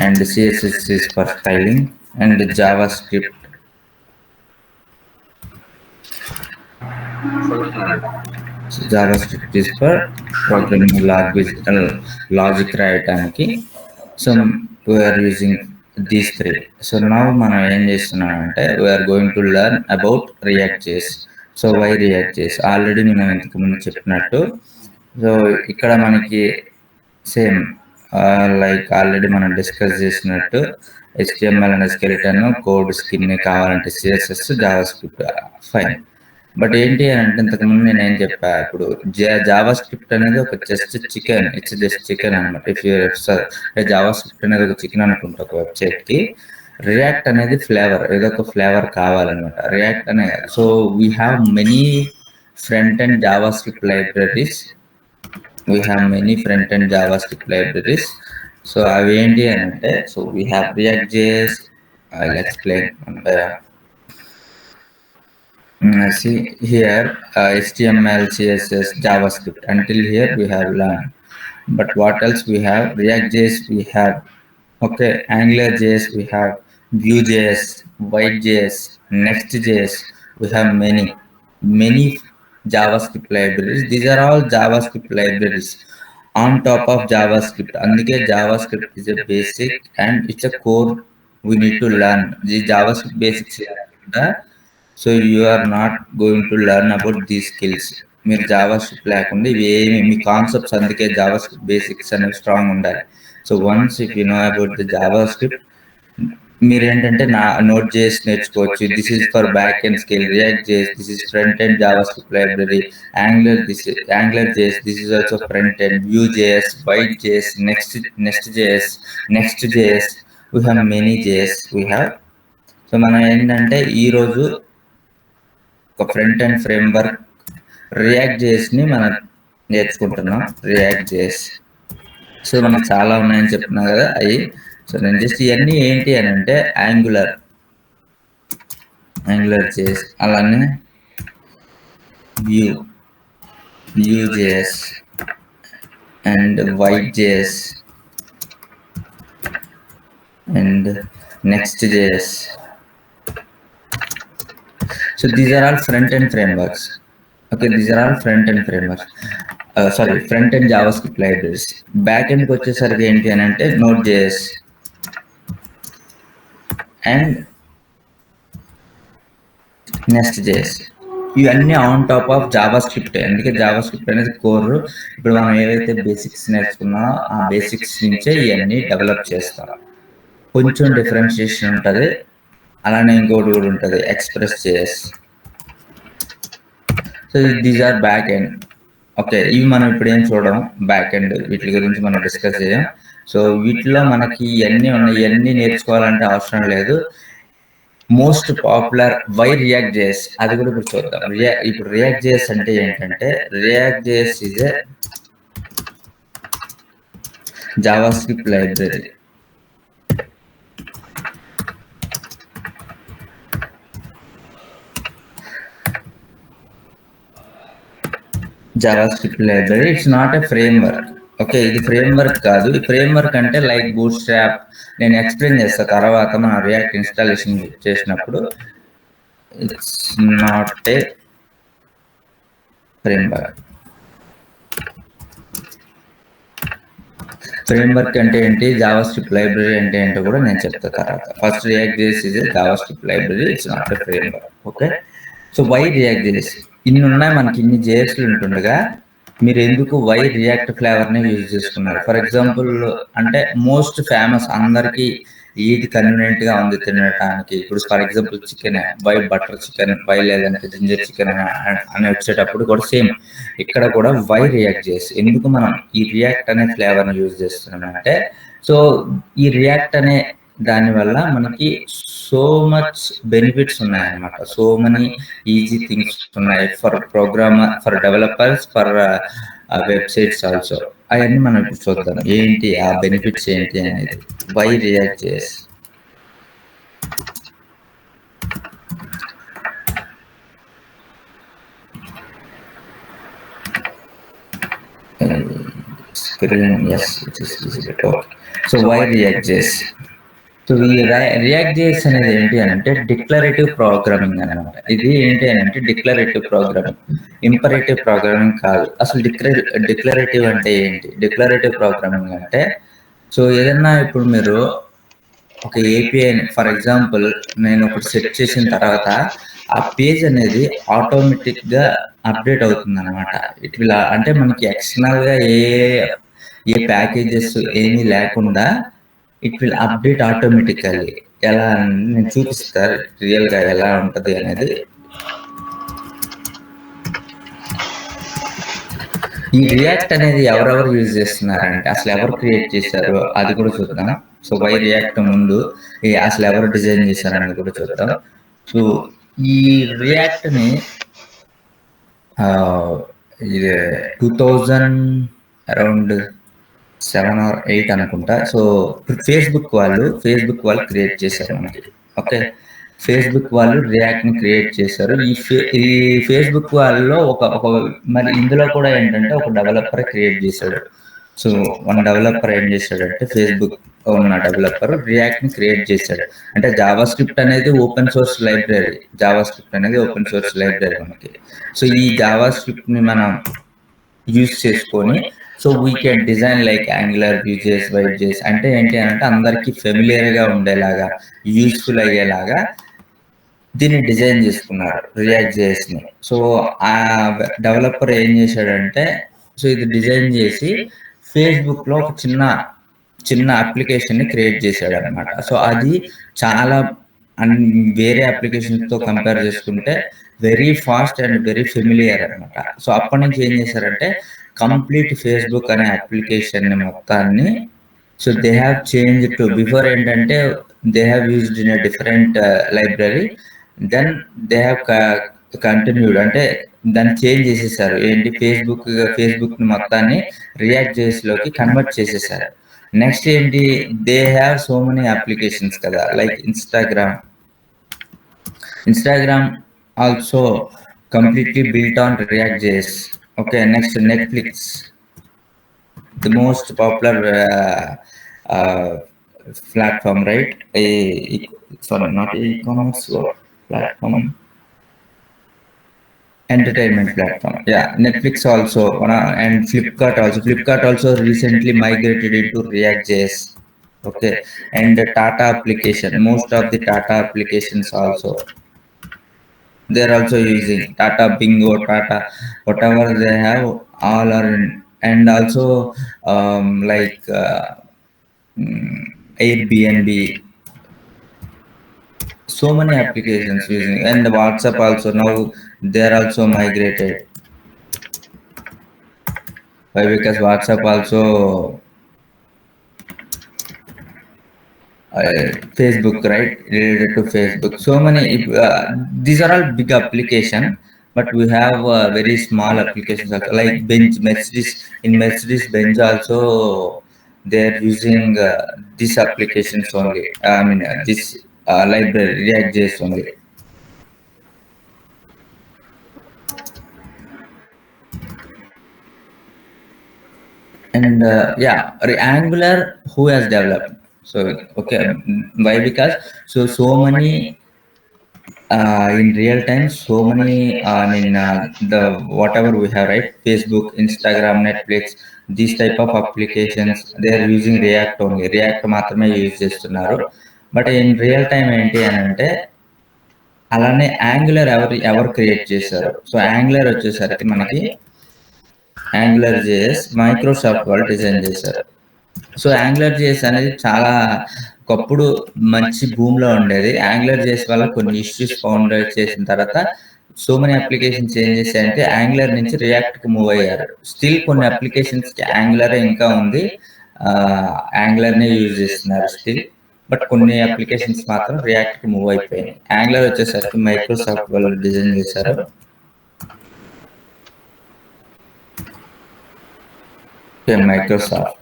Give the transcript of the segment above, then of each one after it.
and CSS is for styling, and JavaScript. So JavaScript is for programming logic రాయటానికి. So we are using these three. So now మనం ఏం చేస్తున్నామంటే we are going to learn about React.js. So why React.js? Already నేను ఇంతకుముందు చెప్పినట్టు, so ఇక్కడ మనకి same like already మనం డిస్కస్ చేసినట్టు HTML అనే స్కెలిటన్, కోడ్ స్కిన్ కావాలంటే CSS, JavaScript ఫైన్. బట్ ఏంటి అని అంటే ఇంతకుముందు నేను ఏం చెప్పా, ఇప్పుడు JavaScript అనేది ఒక just chicken, it's just chicken అనమాట. ఇఫ్ యూ JavaScript అనేది ఒక చికెన్ అనుకుంటా ఒక వెబ్సైట్కి, రియాక్ట్ అనేది ఫ్లేవర్, ఏదో ఒక ఫ్లేవర్ కావాలన్నమాట. రియాక్ట్ అనే, so we have many front and JavaScript libraries. We have many front-end JavaScript libraries. So అవి ఏంటి అని అంటే, so we have React.js. I'll explain one by one. See here, HTML, CSS, JavaScript. Until here we have learned. But what else we have? React.js we have. Okay, AngularJS we have. Vue.js, White.js, Next.js. We have many JavaScript libraries. These are all JavaScript libraries on top of JavaScript. అందుకే JavaScript is a basic and it's a core we need to learn. The JavaScript basics, so you are not going to learn about these skills. మీరు JavaScript లేకుండా ఇవి ఏమి మీ concepts, అందుకే JavaScript basics అనేవి strong ఉండాలి. So once if you know about the JavaScript, మీరు ఏంటంటే నా Node.js నేర్చుకోవచ్చు. This is for back end scale. React.js, this is front end JavaScript library. AngularJS, this is also front end. Vue.js, White.js, Next.js, we have many JS we have. So మనం ఏంటంటే ఈరోజు ఒక front end framework React.jsని మనం నేర్చుకుంటున్నాం. React.js, so మనకు చాలా ఉన్నాయని చెప్తున్నా కదా అవి. సో నేను జస్ట్ ఇవన్నీ ఏంటి అని అంటే AngularJS, అలానే Vue.js and White.js and Next.js. So these are all front-end frameworks. Okay, these are all front-end frameworks. Front-end JavaScript libraries. Back-end వచ్చేసరికి ఏంటి అని అంటే Node.js అండ్ Next.js. ఇవన్నీ ఆన్ టాప్ ఆఫ్ JavaScript. అందుకే JavaScript అనేది కోర్. ఇప్పుడు మనం ఏవైతే బేసిక్స్ నేర్చుకున్నామో ఆ బేసిక్స్ నుంచే ఇవన్నీ డెవలప్ చేస్తాం. కొంచెం డిఫరెన్షియేషన్ ఉంటుంది. అలానే ఇంకోటి కూడా ఉంటుంది, Express.js. So these are back end. Okay, ఇవి మనం ఇప్పుడు ఏం చూడడం బ్యాక్ ఎండ్, వీటి గురించి మనం డిస్కస్ చేయం. సో వీటిలో మనకి ఇవన్నీ ఉన్నాయి. ఇవన్నీ నేర్చుకోవాలంటే అవసరం లేదు. మోస్ట్ పాపులర్ వై React.js, అది కూడా ఇప్పుడు చూద్దాం. ఇప్పుడు React.js అంటే ఏంటంటే, React.js is a JavaScript library. JavaScript library, it's not a framework. Okay, ఇది ఫ్రేమ్వర్క్ కాదు. ఈ ఫ్రేమ్వర్క్ అంటే లైక్ బూట్స్ట్రాప్, నేను ఎక్స్ప్లెయిన్ చేస్తాను తర్వాత మనం రియాక్ట్ ఇన్స్టాలేషన్ చేసినప్పుడు. It's not a framework. Framework అంటే ఏంటి, JavaScript లైబ్రరీ అంటే ఏంటో కూడా నేను చెప్తా తర్వాత. First React.js is a JavaScript library, it's not a framework. Okay, so why React.js? ఇన్ని ఉన్నాయి మనకి, ఇన్ని JSలు ఉంటుండగా మీరు ఎందుకు వై రియాక్ట్ ఫ్లేవర్ని యూజ్ చేసుకున్నారు? ఫర్ ఎగ్జాంపుల్ అంటే మోస్ట్ ఫేమస్, అందరికీ ఏది కన్వీనియంట్గా ఉంది తినడానికి. ఇప్పుడు for example chicken, why butter chicken, why లేదంటే జింజర్ చికెన్ అని వచ్చేటప్పుడు కూడా సేమ్ ఇక్కడ కూడా వై React.js. ఎందుకు మనం ఈ రియాక్ట్ అనే ఫ్లేవర్ని యూజ్ చేస్తున్నాం అంటే, సో ఈ రియాక్ట్ అనే దానివల్ల మనకి సో మచ్ బెనిఫిట్స్ ఉన్నాయన్నమాట. సో మెనీ ఈజీ థింగ్స్ ఉన్నాయి for programmer, for developers, for websites also. అవన్నీ మనం ఇప్పుడు చూద్దాం ఏంటి ఆ బెనిఫిట్స్ ఏంటి అనేది. Why React.js? screen, yes, it is visible. Okay. So why React.js? So ఈ React.js అనేది ఏంటి అంటే డిక్లరేటివ్ ప్రోగ్రామింగ్ అనమాట. ఇది ఏంటి అని అంటే డిక్లరేటివ్ ప్రోగ్రామింగ్, ఇంపరేటివ్ ప్రోగ్రామింగ్ కాదు. అసలు డిక్లరేటివ్ అంటే ఏంటి? డిక్లరేటివ్ ప్రోగ్రామింగ్ అంటే, సో ఏదన్నా ఇప్పుడు మీరు ఒక ఏపీఐని, ఫర్ ఎగ్జాంపుల్ నేను ఒకటి సెట్ చేసిన తర్వాత ఆ పేజ్ అనేది ఆటోమేటిక్గా అప్డేట్ అవుతుంది అనమాట. ఇట్ విల్ అంటే మనకి ఎక్స్టర్నల్గా ఏ ప్యాకేజెస్ ఏమీ లేకుండా ఇట్ విల్ అప్డేట్ ఆటోమేటికల్లీ. ఎలా నేను చూపిస్తా రియల్గా ఎలా ఉంటుంది అనేది. ఈ రియాక్ట్ అనేది ఎవరెవరు యూజ్ చేస్తున్నారంటే, అసలు ఎవరు క్రియేట్ చేశారు అది కూడా చూద్దాం. సో వై రియాక్ట్ ముందు అసలు ఎవరు డిజైన్ చేశారనేది కూడా చూద్దాం. సో ఈ రియాక్ట్ని ఇది 2000 అరౌండ్ 7 or 8 అనుకుంటా. సో ఫేస్బుక్ వాళ్ళు క్రియేట్ చేశారు మనకి. ఓకే, ఫేస్బుక్ వాళ్ళు రియాక్ట్ని క్రియేట్ చేశారు. ఈ ఫేస్బుక్ వాళ్ళలో ఒక మరి ఇందులో కూడా ఏంటంటే ఒక డెవలపర్ క్రియేట్ చేశాడు. సో వన్ డెవలపర్ ఏం చేశాడంటే, ఫేస్బుక్ ఉన్న డెవలపర్ రియాక్ట్ని క్రియేట్ చేశాడు. అంటే జావా స్క్రిప్ట్ అనేది ఓపెన్ సోర్స్ లైబ్రరీ, మనకి. సో ఈ జావా స్క్రిప్ట్ని మనం యూజ్ చేసుకొని, so we can design like angular, Vue.js, Vite.js. అంటే ఏంటి అంటే అందరికీ ఫెమిలియర్గా ఉండేలాగా, యూజ్ఫుల్ అయ్యేలాగా దీన్ని డిజైన్ చేసుకున్నారు React.jsని. సో ఆ డెవలపర్ ఏం చేశాడంటే, సో ఇది డిజైన్ చేసి ఫేస్బుక్లో ఒక చిన్న అప్లికేషన్ని క్రియేట్ చేశాడు అనమాట. సో అది చాలా వేరే అప్లికేషన్స్తో కంపేర్ చేసుకుంటే very fast and very familiar అనమాట. సో అప్పటి నుంచి ఏం చేశారంటే, కంప్లీట్ ఫేస్బుక్ అనే అప్లికేషన్ మొత్తాన్ని, so they have change to, before ఏంటంటే they have used in a different library, then they have continued, అంటే దాన్ని చేంజ్ చేసేసారు. ఏంటి, ఫేస్బుక్ మొత్తాన్ని React.js లోకి కన్వర్ట్ చేసేసారు. నెక్స్ట్ ఏంటి, they have so many applications కదా, like Instagram also completely built on React.js. Okay, next Netflix, the most popular platform, right? Not e-commerce platform, entertainment platform. Yeah, Netflix also, and Flipkart also recently migrated into React.js. Okay, and the Tata application, most of the Tata applications also, they're also using Tata Bingo, Tata whatever they have, all are in. And also like Airbnb, so many applications using. And the WhatsApp also, now they're also migrated. Why? Because WhatsApp also Facebook, right, related to Facebook. So many, these are all big application, but we have very small applications also, like Mercedes-Benz also, they're using these applications only. This library React.js only. And Angular, who has developed? So okay, why? Because so many in real time, so many the whatever we have, right, Facebook, Instagram, Netflix, these type of applications, they are using React only. React మాత్రమే use చేస్తున్నారు. But in real time ఏంటి అని అంటే, అలానే angular ఎవరు create చేశారు? So angular వచ్చేసరికి మనకి AngularJS మైక్రోసాఫ్ట్ వాళ్ళు డిజైన్ చేశారు. సో AngularJS అనేది చాలా ఒకప్పుడు మంచి భూమిలో ఉండేది. AngularJS వల్ల కొన్ని ఇష్యూస్ ఫౌండ్ చేసిన తర్వాత సో మెనీ అప్లికేషన్స్ ఏం చేశాయంటే, యాంగులర్ నుంచి రియాక్ట్కి మూవ్ అయ్యారు. స్టిల్ కొన్ని అప్లికేషన్స్కి యాంగులర్ ఇంకా ఉంది, యాంగులర్నే యూజ్ చేస్తున్నారు స్టిల్. బట్ కొన్ని అప్లికేషన్స్ మాత్రం రియాక్ట్కి మూవ్ అయిపోయాయి. యాంగులర్ వచ్చేసరికి మైక్రోసాఫ్ట్ వాళ్ళు డిజైన్ చేశారు. మైక్రోసాఫ్ట్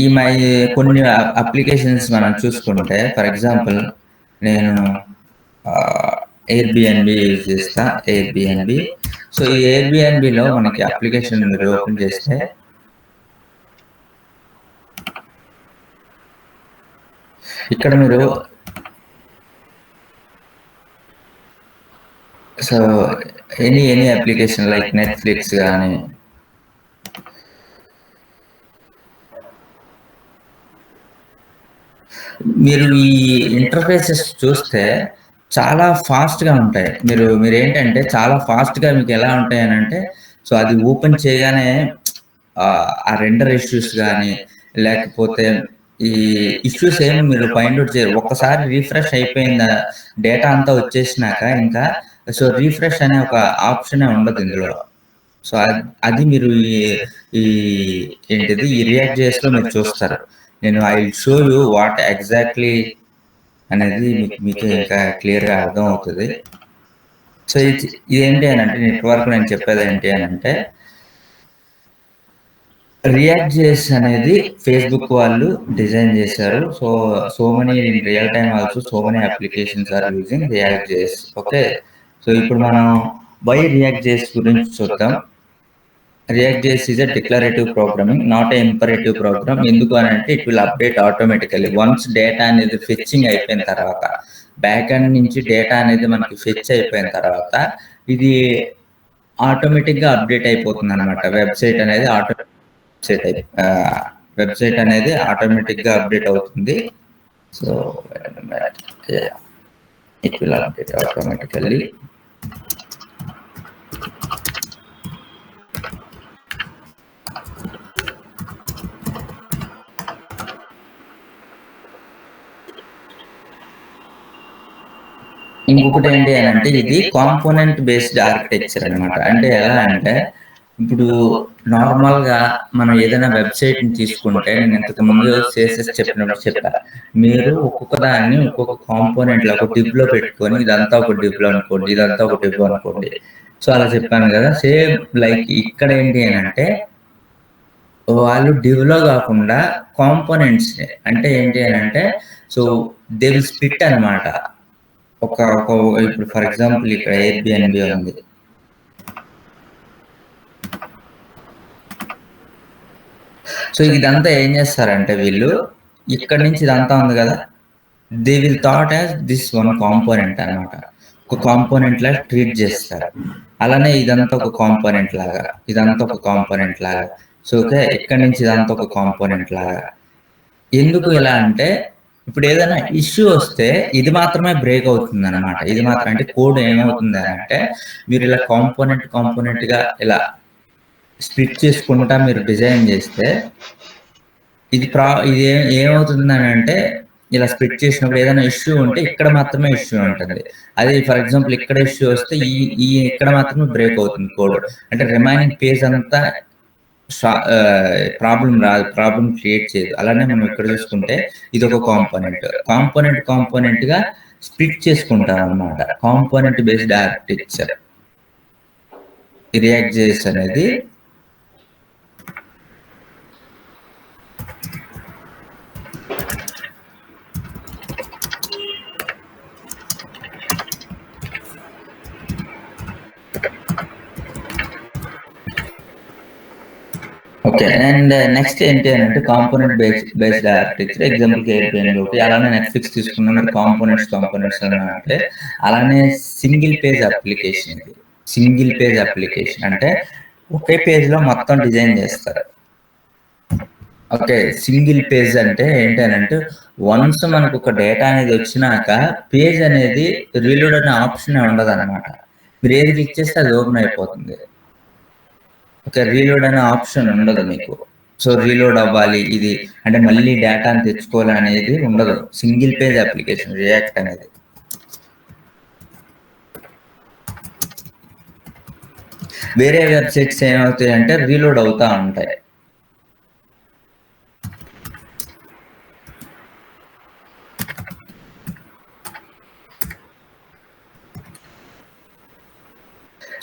ఈ కొన్ని అప్లికేషన్స్ మనం చూసుకుంటే, ఫర్ ఎగ్జాంపుల్ నేను Airbnb యూజ్ చేస్తా. Airbnb సో ఈ ఎయిర్బిఎన్బిలో మనకి అప్లికేషన్ మీరు ఓపెన్ చేస్తే ఇక్కడ మీరు so any application like Netflix కానీ మీరు ఈ ఇంటర్ఫేసెస్ చూస్తే చాలా ఫాస్ట్గా ఉంటాయి. మీరు ఏంటంటే చాలా ఫాస్ట్గా మీకు ఎలా ఉంటాయి అని అంటే, సో అది ఓపెన్ చేయగానే ఆ రెండర్ ఇష్యూస్ కానీ లేకపోతే ఈ ఇష్యూస్ ఏమి మీరు ఫైండ్ అవుట్ చేయరు. ఒక్కసారి రీఫ్రెష్ అయిపోయిందా డేటా అంతా వచ్చేసినాక ఇంకా సో రీఫ్రెష్ అనే ఒక ఆప్షనే ఉండదు ఇందులో. సో అది మీరు ఈ ఏంటిది ఈ రియాక్ట్ జేఎస్లో మీరు చూస్తారు. నేను I will show you what exactly అనేది మీకు ఇంకా క్లియర్గా అర్థం అవుతుంది. సో ఇదేంటి అని అంటే నెట్వర్క్ నేను చెప్పేది ఏంటి అని అంటే రియాక్ట్ జేఎస్ అనేది ఫేస్బుక్ వాళ్ళు డిజైన్ చేశారు. So many in real time also so many applications are using React JS. Okay, so ఇప్పుడు మనం వై రియాక్ట్ జేఎస్ గురించి చూద్దాం. React JS is a declarative programming, not a imperative program. ఎందుకు అని అంటే it will update automatically once data అనేది fetching అయిపోయిన తర్వాత, బ్యాక్ ఎండ్ నుంచి డేటా అనేది మనకి ఫెచ్ అయిపోయిన తర్వాత ఇది ఆటోమేటిక్గా అప్డేట్ అయిపోతుంది అనమాట. వెబ్సైట్ అనేది ఆటోమేటిక్గా అప్డేట్ అవుతుంది. So it will update automatically. ఇంకొకటి ఏంటి అని అంటే ఇది కాంపోనెంట్ బేస్డ్ ఆర్కిటెక్చర్ అనమాట. అంటే ఎలా అంటే ఇప్పుడు నార్మల్గా మనం ఏదైనా వెబ్సైట్ని తీసుకుంటే నేను ఇంతకు ముందు CSS చెప్పినప్పుడు చెప్పా, మీరు ఒక్కొక్క దాన్ని ఒక్కొక్క కాంపోనెంట్లో ఒక డిబ్లో పెట్టుకొని ఇదంతా ఒక డిబ్లో అనుకోండి, ఇదంతా ఒక డిబ్ అనుకోండి. సో అలా చెప్పాను కదా. సేమ్ లైక్ ఇక్కడ ఏంటి అని అంటే వాళ్ళు డివ్లో కాకుండా కాంపోనెంట్స్ అంటే ఏంటి అని అంటే సో దే విల్ స్ప్లిట్ అనమాట. ఇప్పుడు ఫర్ ఎగ్జాంపుల్ ఇక్కడ ఎయిర్బిఎన్బి ఉంది. సో ఇదంతా ఏం చేస్తారంటే వీళ్ళు ఇక్కడ నుంచి ఇదంతా ఉంది కదా, they will thought as this one component అనమాట. ఒక కాంపోనెంట్ లాగా ట్రీట్ చేస్తారు. అలానే ఇదంతా ఒక కాంపోనెంట్ లాగా, ఇదంతా ఒక కాంపోనెంట్ లాగా. సో ఓకే, ఇక్కడ నుంచి ఇదంతా ఒక కాంపోనెంట్ లాగా. ఎందుకు ఇలా అంటే ఇప్పుడు ఏదైనా ఇష్యూ వస్తే ఇది మాత్రమే బ్రేక్ అవుతుంది అనమాట. ఇది మాత్రం అంటే కోడ్ ఏమవుతుంది అని అంటే మీరు ఇలా కాంపోనెంట్గా ఇలా స్ప్లిట్ చేసుకుంటా మీరు డిజైన్ చేస్తే ఇది ఏమవుతుంది అని అంటే ఇలా స్ప్లిట్ చేసినప్పుడు ఏదైనా ఇష్యూ ఉంటే ఇక్కడ మాత్రమే ఇష్యూ ఉంటుంది. అది ఫర్ ఎగ్జాంపుల్ ఇక్కడ ఇష్యూ వస్తే ఇక్కడ మాత్రమే బ్రేక్ అవుతుంది కోడ్. అంటే రిమైనింగ్ పేజ్ అంతా ప్రాబ్లం రాదు, ప్రాబ్లం క్రియేట్ చేయదు. అలానే మనం ఇక్కడ చూసుకుంటే ఇది ఒక కాంపోనెంట్గా స్ప్లిట్ చేసుకుంటాం అన్నమాట. Component based architecture react JS అనేది. ఓకే, అండ్ నెక్స్ట్ ఏంటి అని అంటే కాంపోనెంట్ బేస్డ్ ఆర్కిటెక్చర్. ఎగ్జాంపుల్కి ఎయిర్బిఎన్బి ఒకటి, అలానే నెట్ఫ్లిక్స్ తీసుకున్న కాంపోనెంట్స్ అంటే అలానే సింగిల్ పేజ్ అప్లికేషన్. ఇది సింగిల్ పేజ్ అప్లికేషన్ అంటే ఒకే పేజ్లో మొత్తం డిజైన్ చేస్తారు. ఓకే, సింగిల్ పేజ్ అంటే ఏంటి అని అంటే వన్స్ మనకు ఒక డేటా అనేది వచ్చినాక పేజ్ అనేది రీలోడ్ అనే ఆప్షన్ ఉండదు అనమాట. మీరు ఏది క్లిక్ చేస్తే అది ఓపెన్ అయిపోతుంది. ఓకే, రీలోడ్ అనే ఆప్షన్ ఉండదు మీకు. సో రీలోడ్ అవ్వాలి ఇది అంటే మళ్ళీ డేటాని తెచ్చుకోవాలి అనేది ఉండదు. సింగిల్ పేజ్ అప్లికేషన్ రియాక్ట్ అనేది. వేరే వెబ్సైట్స్ ఏమవుతాయి అంటే రీలోడ్ అవుతూ ఉంటాయి.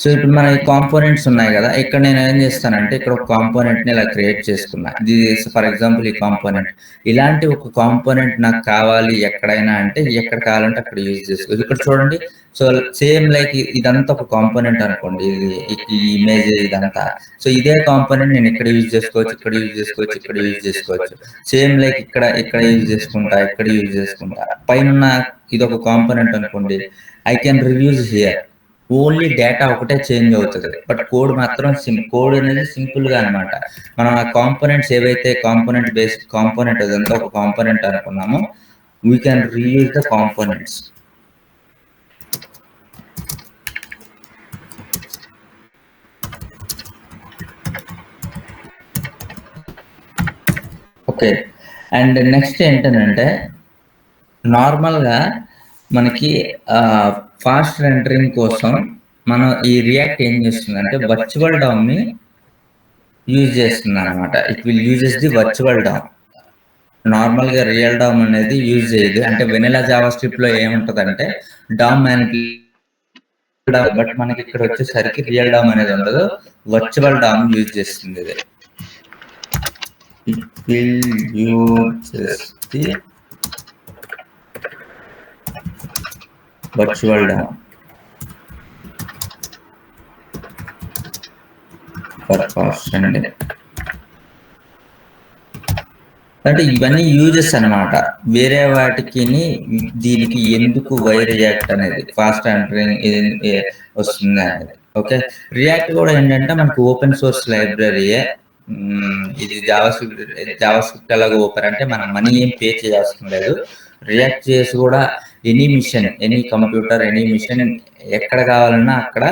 సో ఇప్పుడు మన ఈ కాంపోనెంట్స్ ఉన్నాయి కదా, ఇక్కడ నేను ఏం చేస్తానంటే ఇక్కడ ఒక కాంపోనెంట్ని ఇలా క్రియేట్ చేసుకున్నా. ఇది ఫర్ ఎగ్జాంపుల్ ఈ కాంపోనెంట్, ఇలాంటి ఒక కాంపోనెంట్ నాకు కావాలి ఎక్కడైనా అంటే ఎక్కడ కావాలంటే అక్కడ యూజ్ చేసుకోవచ్చు. ఇక్కడ చూడండి, సో సేమ్ లైక్ ఇదంతా ఒక కాంపోనెంట్ అనుకోండి, ఈ ఇమేజ్ ఇదంతా. సో ఇదే కాంపోనెంట్ నేను ఇక్కడ యూజ్ చేసుకోవచ్చు, ఇక్కడ యూజ్ చేసుకోవచ్చు, ఇక్కడ యూజ్ చేసుకోవచ్చు. సేమ్ లైక్ ఇక్కడ యూజ్ చేసుకుంటా, ఇక్కడ యూజ్ చేసుకుంటా. పైన ఇది ఒక కాంపోనెంట్ అనుకోండి, I can reuse here. Only data ఒకటే చేంజ్ అవుతుంది, బట్ కోడ్ మాత్రం కోడ్ అనేది సింపుల్ గా అనమాట. మనం ఆ కాంపోనెంట్స్ ఏవైతే కాంపోనెంట్ బేస్డ్ కాంపోనెంట్ అదంతా ఒక కాంపోనెంట్ అనుకున్నామో, we can reuse the components. Okay, and next ఏంటంటే నార్మల్గా మనకి ఫాస్ట్ రెండరింగ్ కోసం మనం ఈ రియాక్ట్ ఏం చేస్తుంది అంటే వర్చువల్ డౌన్ ని యూజ్ చేస్తుంది అనమాట. It will uses the virtual down. Normal గా రియల్ డౌన్ అనేది యూజ్ చేయదు. అంటే వెనిలా జావా స్క్రిప్ట్ లో ఏముంటది అంటే డౌన్ మ్యానిపులేట్, బట్ మనకి ఇక్కడ వచ్చేసరికి రియల్ డౌన్ అనేది ఉండదు, వర్చువల్ డౌన్ యూజ్ చేస్తుంది. ఇది it will uses the virtual down for fast rendering. అంటే ఇవన్నీ యూజెస్ అనమాట. వేరే వాటికి దీనికి ఎందుకు వై రియాక్ట్ అనేది ఫాస్ట్ రెండరింగ్ వస్తుంది అనేది. ఓకే, రియాక్ట్ కూడా ఏంటంటే మనకు ఓపెన్ సోర్స్ లైబ్రరీయే. ఇది జావా స్క్రిప్ట్ ఎలాగో ఓపెన్ అంటే మనం మనీ ఏం పే చేయాల్సిన లేదు. రియాక్ట్ చేసి కూడా any machine, any computer, any machine ఎక్కడ కావాలన్నా అక్కడ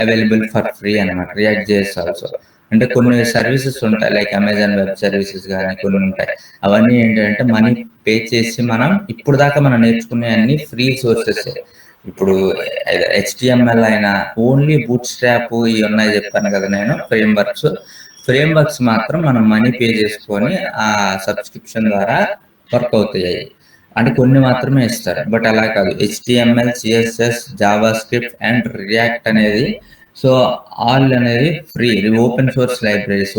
అవైలబుల్ ఫర్ ఫ్రీ అనమాట. రియాక్ట్ చేసి ఆల్సో అంటే కొన్ని సర్వీసెస్ ఉంటాయి, లైక్ అమెజాన్ వెబ్ సర్వీసెస్ కానీ కొన్ని ఉంటాయి. అవన్నీ ఏంటంటే మనీ పే చేసి మనం ఇప్పుడు దాకా మనం నేర్చుకునే అన్ని ఫ్రీ సోర్సెస్. ఇప్పుడు HTML అయినా ఓన్లీ బూట్ స్ట్రాప్ ఇవి ఉన్నాయి చెప్పాను కదా నేను. ఫ్రేమ్వర్క్స్ మాత్రం మనం మనీ పే చేసుకొని ఆ సబ్స్క్రిప్షన్ ద్వారా వర్క్ అవుతాయి. అంటే కొన్ని మాత్రమే ఇస్తారు, బట్ అలా కాదు. HTML, CSS, Java script and react అనేది సో ఆల్ అనేది free. Open source libraries.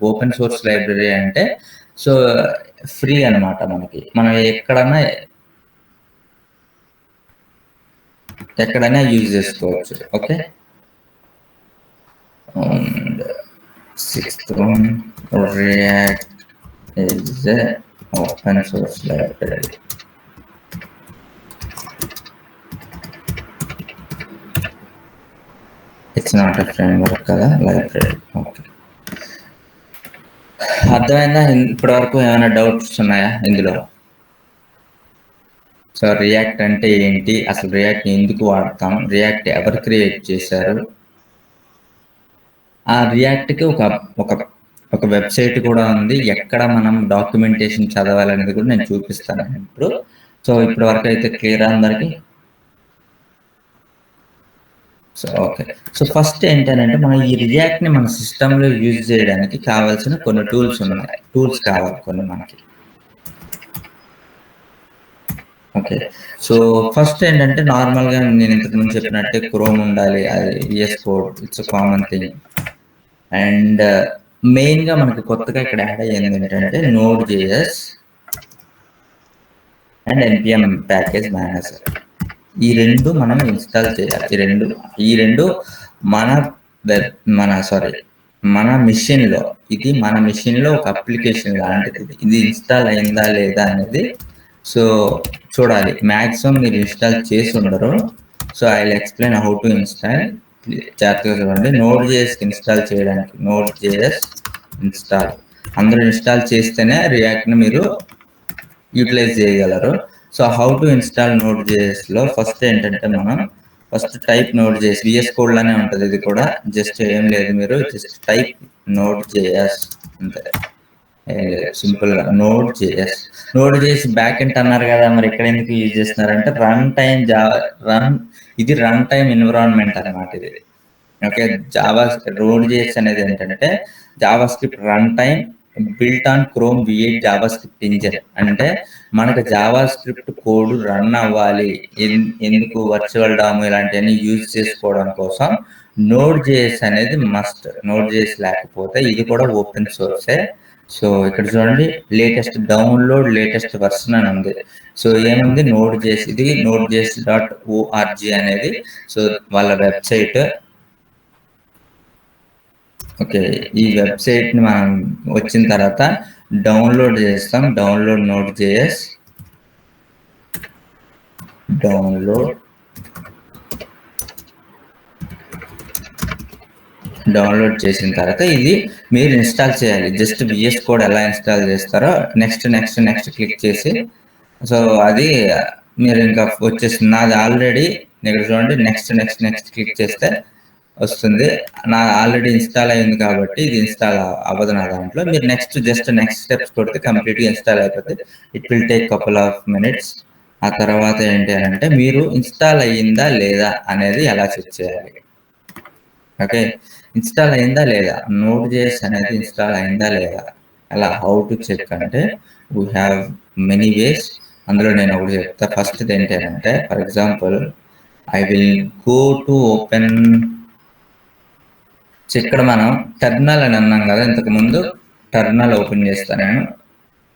Open source library అంటే సో ఫ్రీ అనమాట. మనం ఎక్కడైనా యూజ్ చేసుకోవచ్చు. Okay, sixth one, react is a open source library. It's not a framework కదా, library. Okay, అర్థమైందా? ఇప్పటి వరకు ఏమైనా డౌట్స్ ఉన్నాయా ఇందులో? సో రియాక్ట్ అంటే ఏంటి, అసలు రియాక్ట్ ఎందుకు వాడతాం, రియాక్ట్ ఎవరు క్రియేట్ చేశారు, ఆ రియాక్ట్కి ఒక వెబ్సైట్ కూడా ఉంది, ఎక్కడ మనం డాక్యుమెంటేషన్ చదవాలనేది కూడా నేను చూపిస్తాను ఇప్పుడు. సో ఇప్పటి వరకు అయితే క్లియర్ అందరికి? సో ఓకే, సో ఫస్ట్ ఏంటంటే మనం ఈ రియాక్ట్ ని మన సిస్టంలో యూజ్ చేయడానికి కావాల్సిన కొన్ని టూల్స్ ఉన్నాయి. టూల్స్ కావాలి కొన్ని మనకి. ఓకే, సో ఫస్ట్ ఏంటంటే నార్మల్ గా నేను ఇంతకు ముందు చెప్పినట్టే క్రోమ్ ఉండాలి, అది VS code, it's common thing. And main గా మనకి కొత్తగా ఇక్కడ యాడ్ అయ్యింది ఏంటంటే Node.js and npm package manager. ఈ రెండు మనం ఇన్స్టాల్ చేయాలి. ఈ రెండు మన మిషన్ లో, ఇది మన మిషన్ లో ఒక అప్లికేషన్ లాంటిది. ఇది ఇన్స్టాల్ అయిందా లేదా అనేది సో చూడాలి. మ్యాక్సిమం మీరు ఇన్స్టాల్ చేసి ఉండరు. So I will explain how to install. జాగ్రత్తగా చూడండి. Node.js ఇన్స్టాల్ చేయడానికి Node.js ఇన్స్టాల్ అందరూ ఇన్స్టాల్ చేస్తేనే రియాక్ట్ ని మీరు యూటిలైజ్ చేయగలరు. So how to install Node.js లో ఫస్ట్ ఏంటంటే మనం టైప్ Node.js. VS కోడ్ లానే ఉంటుంది ఇది కూడా. జస్ట్ ఏం లేదు, మీరు జస్ట్ టైప్ Node.js అంతే, సింపుల్ గా Node.js బ్యాక్ ఎండ్ అన్నారు కదా, మరి ఇక్కడ ఎందుకు యూజ్ చేస్తున్నారంటే ఇది రన్ టైమ్ ఎన్విరాన్మెంట్ అనమాట ఇది. ఓకే, Node.js అనేది ఏంటంటే Java script run time built on chrome V8 Java script engine. అంటే మనకు జావా స్క్రిప్ట్ కోడ్ రన్ అవ్వాలి, ఎందుకు వర్చువల్ డామ్ ఇలాంటివన్నీ యూజ్ చేసుకోవడం కోసం నోడ్ జేఎస్ అనేది మస్ట్. నోడ్ జేఎస్ లేకపోతే ఇది కూడా ఓపెన్ సోర్సే. సో ఇక్కడ చూడండి, లేటెస్ట్ డౌన్లోడ్ లేటెస్ట్ వర్షన్ అని ఉంది. సో ఏముంది, నోడ్ జేఎస్, ఇది నోడ్ జేఎస్ .org అనేది సో వాళ్ళ వెబ్సైట్. ఓకే, ఈ వెబ్సైట్ ని మనం వచ్చిన తర్వాత డౌన్లోడ్ చేస్తాం. డౌన్లోడ్ నోడ్ జేఎస్, డౌన్లోడ్ చేసిన తర్వాత ఇది మీరు ఇన్స్టాల్ చేయాలి. జస్ట్ VS కోడ్ ఎలా ఇన్స్టాల్ చేస్తారో నెక్స్ట్ నెక్స్ట్ నెక్స్ట్ క్లిక్ చేసి, సో అది మీరు ఇంకా వచ్చేస్తుంది. నాది ఆల్రెడీ ఇక్కడ చూడండి, నెక్స్ట్ నెక్స్ట్ నెక్స్ట్ క్లిక్ చేస్తే వస్తుంది. నా ఆల్రెడీ ఇన్స్టాల్ అయింది కాబట్టి ఇది ఇన్స్టాల్ అవ్వదు నా దాంట్లో. మీరు జస్ట్ నెక్స్ట్ స్టెప్స్ కొడితే కంప్లీట్గా ఇన్స్టాల్ అయిపోతుంది. It will take couple of minutes. ఆ తర్వాత ఏంటి అంటే మీరు ఇన్స్టాల్ అయ్యిందా లేదా అనేది ఎలా చెక్ చేయాలి. ఓకే, ఇన్స్టాల్ అయిందా లేదా, నోడ్ జేఎస్ అనేది ఇన్స్టాల్ అయిందా లేదా, అలా హౌ టు చెక్ అంటే వీ హ్యావ్ మెనీ వేస్. అందులో నేను ఒకటి చెప్తా. ఫస్ట్ ఏంటి అంటే, for example I will go to open. ఇక్కడ మనం టెర్మినల్ అని అన్నాం కదా ఇంతకు ముందు. టెర్మినల్ ఓపెన్ చేస్తాను నేను,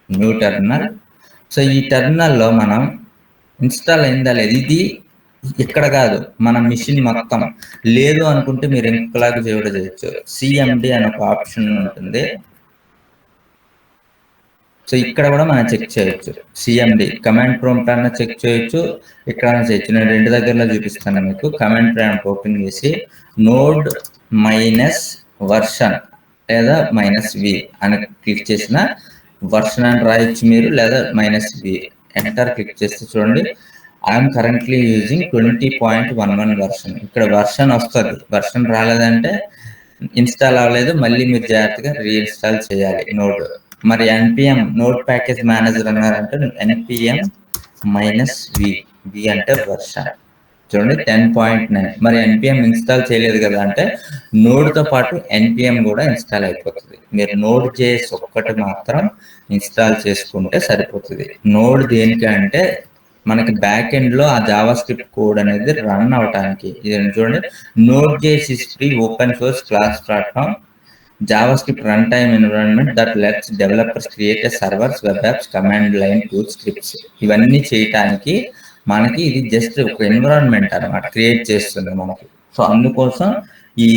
న్యూ టెర్మినల్. సో ఈ టెర్మినల్లో మనం ఇన్స్టాల్ అయిందా లేదు, ఇది ఇక్కడ కాదు, మన మిషన్ మొత్తం. లేదు అనుకుంటే మీరు ఇంకొకలాగా చేయొచ్చు. CMD అని ఒక ఆప్షన్ ఉంటుంది. సో ఇక్కడ కూడా మనం చెక్ చేయొచ్చు. CMD కమాండ్ ప్రాంప్ట్ అన్న చెక్ చేయొచ్చు, ఇక్కడ చేయొచ్చు. నేను రెండు దగ్గరలో చూపిస్తాను మీకు. కమాండ్ ప్రాంప్ట్ ఓపెన్ చేసి నోడ్ మైనస్ వర్షన్ లేదా -v అని క్లిక్ చేసిన వర్షన్ అని రాయొచ్చు మీరు, లేదా -v ఎంటర్ క్లిక్ చేస్తే చూడండి, ఐఎమ్ కరెంట్లీ యూజింగ్ 20.11 వర్షన్. ఇక్కడ వర్షన్ వస్తుంది. వర్షన్ రాలేదంటే ఇన్స్టాల్ అవ్వలేదు, మళ్ళీ మీరు జాగ్రత్తగా రీఇన్స్టాల్ చేయాలి నోడ్. మరి npm నోడ్ ప్యాకేజ్ మేనేజర్ అన్నారంటే npm -v అంటే వర్షన్. చూడండి 10.9. మరి npm ఇన్స్టాల్ చేయలేదు కదా అంటే నోడ్తో పాటు npm కూడా ఇన్స్టాల్ అయిపోతుంది. మీరు నోడ్ జేఎస్ ఒక్కటి మాత్రం ఇన్స్టాల్ చేసుకుంటే సరిపోతుంది. నోడ్ దేనికి అంటే మనకి బ్యాక్ ఎండ్ లో ఆ జావా స్క్రిప్ట్ కోడ్ అనేది రన్ అవటానికి. ఇది చూడండి, node JS is free open source class platform JavaScript runtime environment that lets developers create a servers, web apps, command line tools, scripts. ఇవన్నీ చేయటానికి మనకి ఇది జస్ట్ ఒక ఎన్విరాన్మెంట్ అన్నమాట, క్రియేట్ చేస్తుంది మనకి. సో అందుకోసం ఈ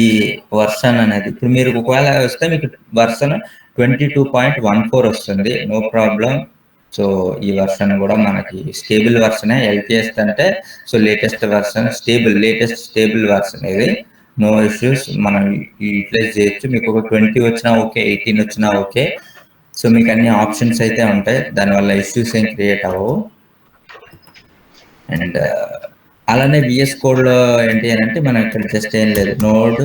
వర్షన్ అనేది ఇప్పుడు మీరు ఒకవేళ వస్తే మీకు వర్షన్ 22.14 వస్తుంది, నో ప్రాబ్లం. సో ఈ వర్షన్ కూడా మనకి స్టేబుల్ వర్షనే. LTS అంటే so latest version, latest stable version ఇది. నో ఇష్యూస్, మనం యూటిలైజ్ చేయొచ్చు. మీకు ఒక 20 వచ్చినా ఓకే, 18 వచ్చినా ఓకే. సో మీకు అన్ని ఆప్షన్స్ అయితే ఉంటాయి, దానివల్ల ఇష్యూస్ ఏం క్రియేట్ అవ్వవు. అండ్ అలానే VS కోడ్లో ఏంటి అని అంటే మనం ఇక్కడ జస్ట్ ఏం లేదు, నోడ్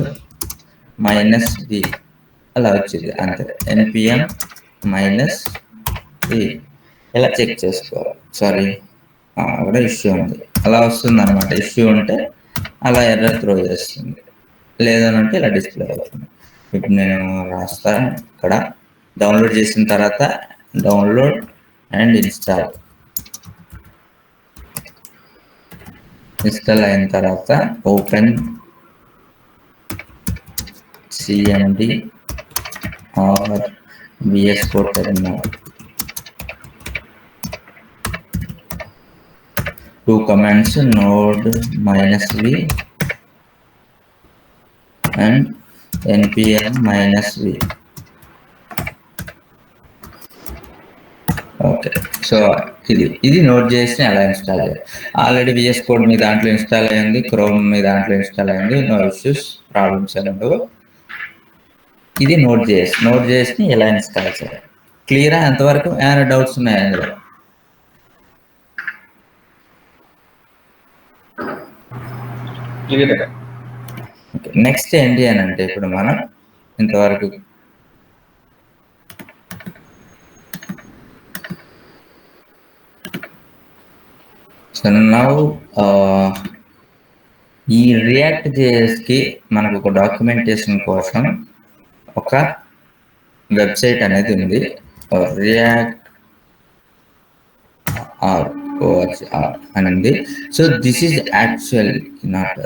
-v అలా వచ్చింది అంతే. npm -v ఇలా చెక్ చేసుకోవాలి. సారీ, కూడా ఇష్యూ ఉంది, అలా వస్తుంది అనమాట. ఇష్యూ ఉంటే అలా ఎర్రర్ త్రో చేస్తుంది, లేదనంటే ఇలా డిస్ప్లే అవుతుంది. ఇప్పుడు నేను రాస్తాను ఇక్కడ. డౌన్లోడ్ చేసిన తర్వాత డౌన్లోడ్ అండ్ ఇన్స్టాల్ అయిన తర్వాత open CMD or VS Code terminal. 2 commands, node -v and npm -v. Okay, so ఇది నోడ్ చేసి ఎలా ఇన్స్టాల్ చేయాలి. ఆల్రెడీ VS Code మీ దాంట్లో ఇన్స్టాల్ అయ్యింది, క్రోమ్ మీ దాంట్లో ఇన్స్టాల్ అయ్యింది, నో ఇష్యూస్, ప్రాబ్లమ్స్ అని ఉండవు. ఇది నోడ్ జేఎస్ని ఎలా ఇన్స్టాల్ చేయాలి. క్లియరా? ఎంతవరకు ఏమైనా డౌట్స్ ఉన్నాయా అందులో? నెక్స్ట్ ఏంటి అని అంటే ఇప్పుడు మనం ఇంతవరకు సో నౌ ఈ రియాక్ట్ జేఎస్కి మనకు ఒక డాక్యుమెంటేషన్ కోసం ఒక వెబ్సైట్ అనేది ఉంది, రియాక్ట్ అని ఉంది. So this is actual not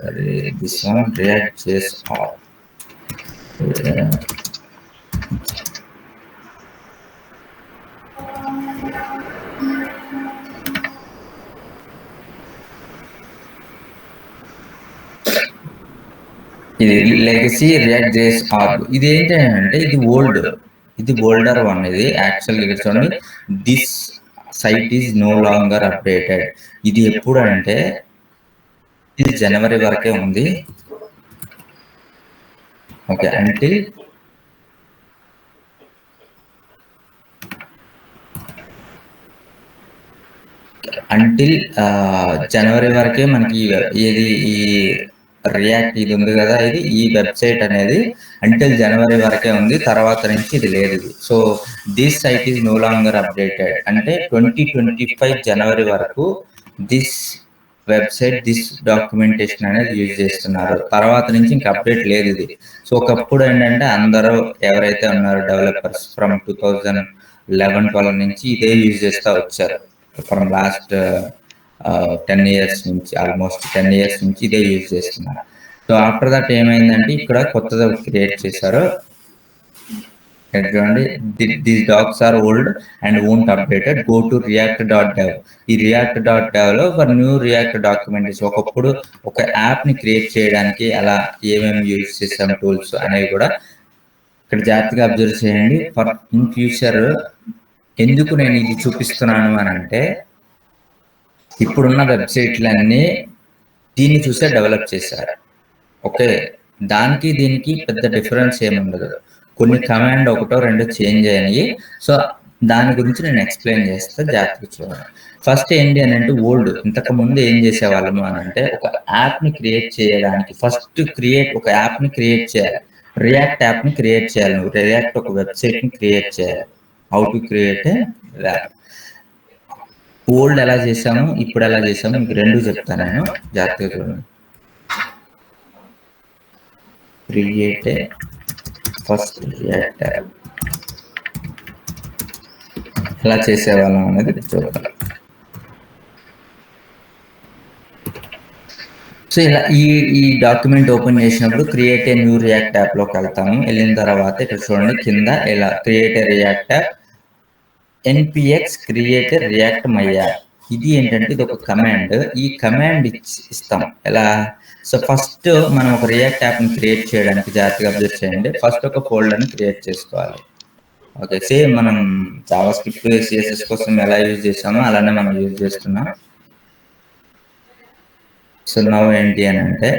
this one, React JS are. ఇది లెగసీ రియాక్ట్ జేఎస్ ఆర్. ఇది ఏంటంటే ఇది ఓల్డర్ వన్. ఇది యాక్చువల్గా ఇక్కడ చూడండి, this site is no longer updated. ఇది ఎప్పుడు అంటే ఇది జనవరి వరకే ఉంది. ఓకే, అంటిల్ జనవరి వరకే మనకి ఏది ఈ రియాక్ట్ ఇది ఉంది కదా, ఈ వెబ్సైట్ అనేది అంటిల్ జనవరి వరకే ఉంది, తర్వాత నుంచి ఇది లేదు. So this site is no longer updated అంటే 2025 జనవరి వరకు దిస్ వెబ్సైట్, దిస్ డాక్యుమెంటేషన్ అనేది యూజ్ చేస్తున్నారు. తర్వాత నుంచి ఇంకా అప్డేట్ లేదు ఇది. సో ఒకప్పుడు ఏంటంటే అందరూ ఎవరైతే ఉన్నారో డెవలపర్స్ ఫ్రమ్ 2011-12 నుంచి ఇదే యూజ్ చేస్తూ వచ్చారు. ఫ్రమ్ లాస్ట్ 10 years నుంచి, ఆల్మోస్ట్ 10 years నుంచి ఇదే యూజ్ చేస్తున్నారు. సో ఆఫ్టర్ దట్ ఏమైందంటే ఇక్కడ కొత్తగా క్రియేట్ చేశారు. చూడండి, these docs are old and won't updated, go to react.dev. ఈ react.dev లో ఫర్ న్యూ రియాక్ట్ డాక్యుమెంటేషన్, ఒకప్పుడు ఒక యాప్ ని క్రియేట్ చేయడానికి అలా ఏమేమి యూజ్ చేసాం టూల్స్ అనేవి కూడా ఇక్కడ జాగ్రత్తగా అబ్జర్వ్ చేయండి. ఫర్ ఇన్ ఫ్యూచర్ ఎందుకు నేను ఇది చూపిస్తున్నాను అని అంటే, ఇప్పుడున్న వెబ్సైట్లన్నీ దీన్ని చూసే డెవలప్ చేశారు. ఓకే, దానికి దీనికి పెద్ద డిఫరెన్స్ ఏముండదు. కొన్ని కమాండ్ ఒకటో రెండో చేంజ్ అయినాయి. సో దాని గురించి నేను ఎక్స్ప్లెయిన్ చేస్తే జాగ్రత్తగా చూడండి. ఫస్ట్ ఏంటి అని అంటే, ఓల్డ్ ఇంతకు ముందు ఏం చేసేవాళ్ళము అని అంటే, ఒక యాప్ని క్రియేట్ చేయడానికి ఫస్ట్ ఒక యాప్ని క్రియేట్ చేయాలి. రియాక్ట్ యాప్ని క్రియేట్ చేయాలి. నువ్వు రియాక్ట్ ఒక వెబ్సైట్ని క్రియేట్ చేయాలి. How to create a app. Old ఎలా చేసాము, ఇప్పుడు ఎలా చేసాము, మీకు రెండు చెప్తాను నేను, జాగ్రత్తగా చూడండి. Create a first react app ఎలా చేసేవాళ్ళం అనేది చూద్దాం. సో ఇలా ఈ డాక్యుమెంట్ ఓపెన్ చేసినప్పుడు create a new react app లోకి వెళ్తాము. వెళ్ళిన తర్వాత ఇక్కడ చూడండి కింద ఇలా create a react app, npx create a react my app. ఇది ఏంటంటే ఇది ఒక కమాండ్. ఈ కమాండ్ ఇస్తాం ఎలా. సో ఫస్ట్ మనం ఒక రియాక్ట్ యాప్ని క్రియేట్ చేయడానికి జాగ్రత్తగా అబ్జర్వ్ చేయండి. ఫస్ట్ ఒక ఫోల్డర్ని క్రియేట్ చేసుకోవాలి. ఓకే, సేమ్ మనం జావా స్క్రిప్ట్ సిఎస్ఎస్ కోసం ఎలా యూజ్ చేసామో అలానే మనం యూజ్ చేస్తున్నాం. సో నౌ ఏంటి అని అంటే,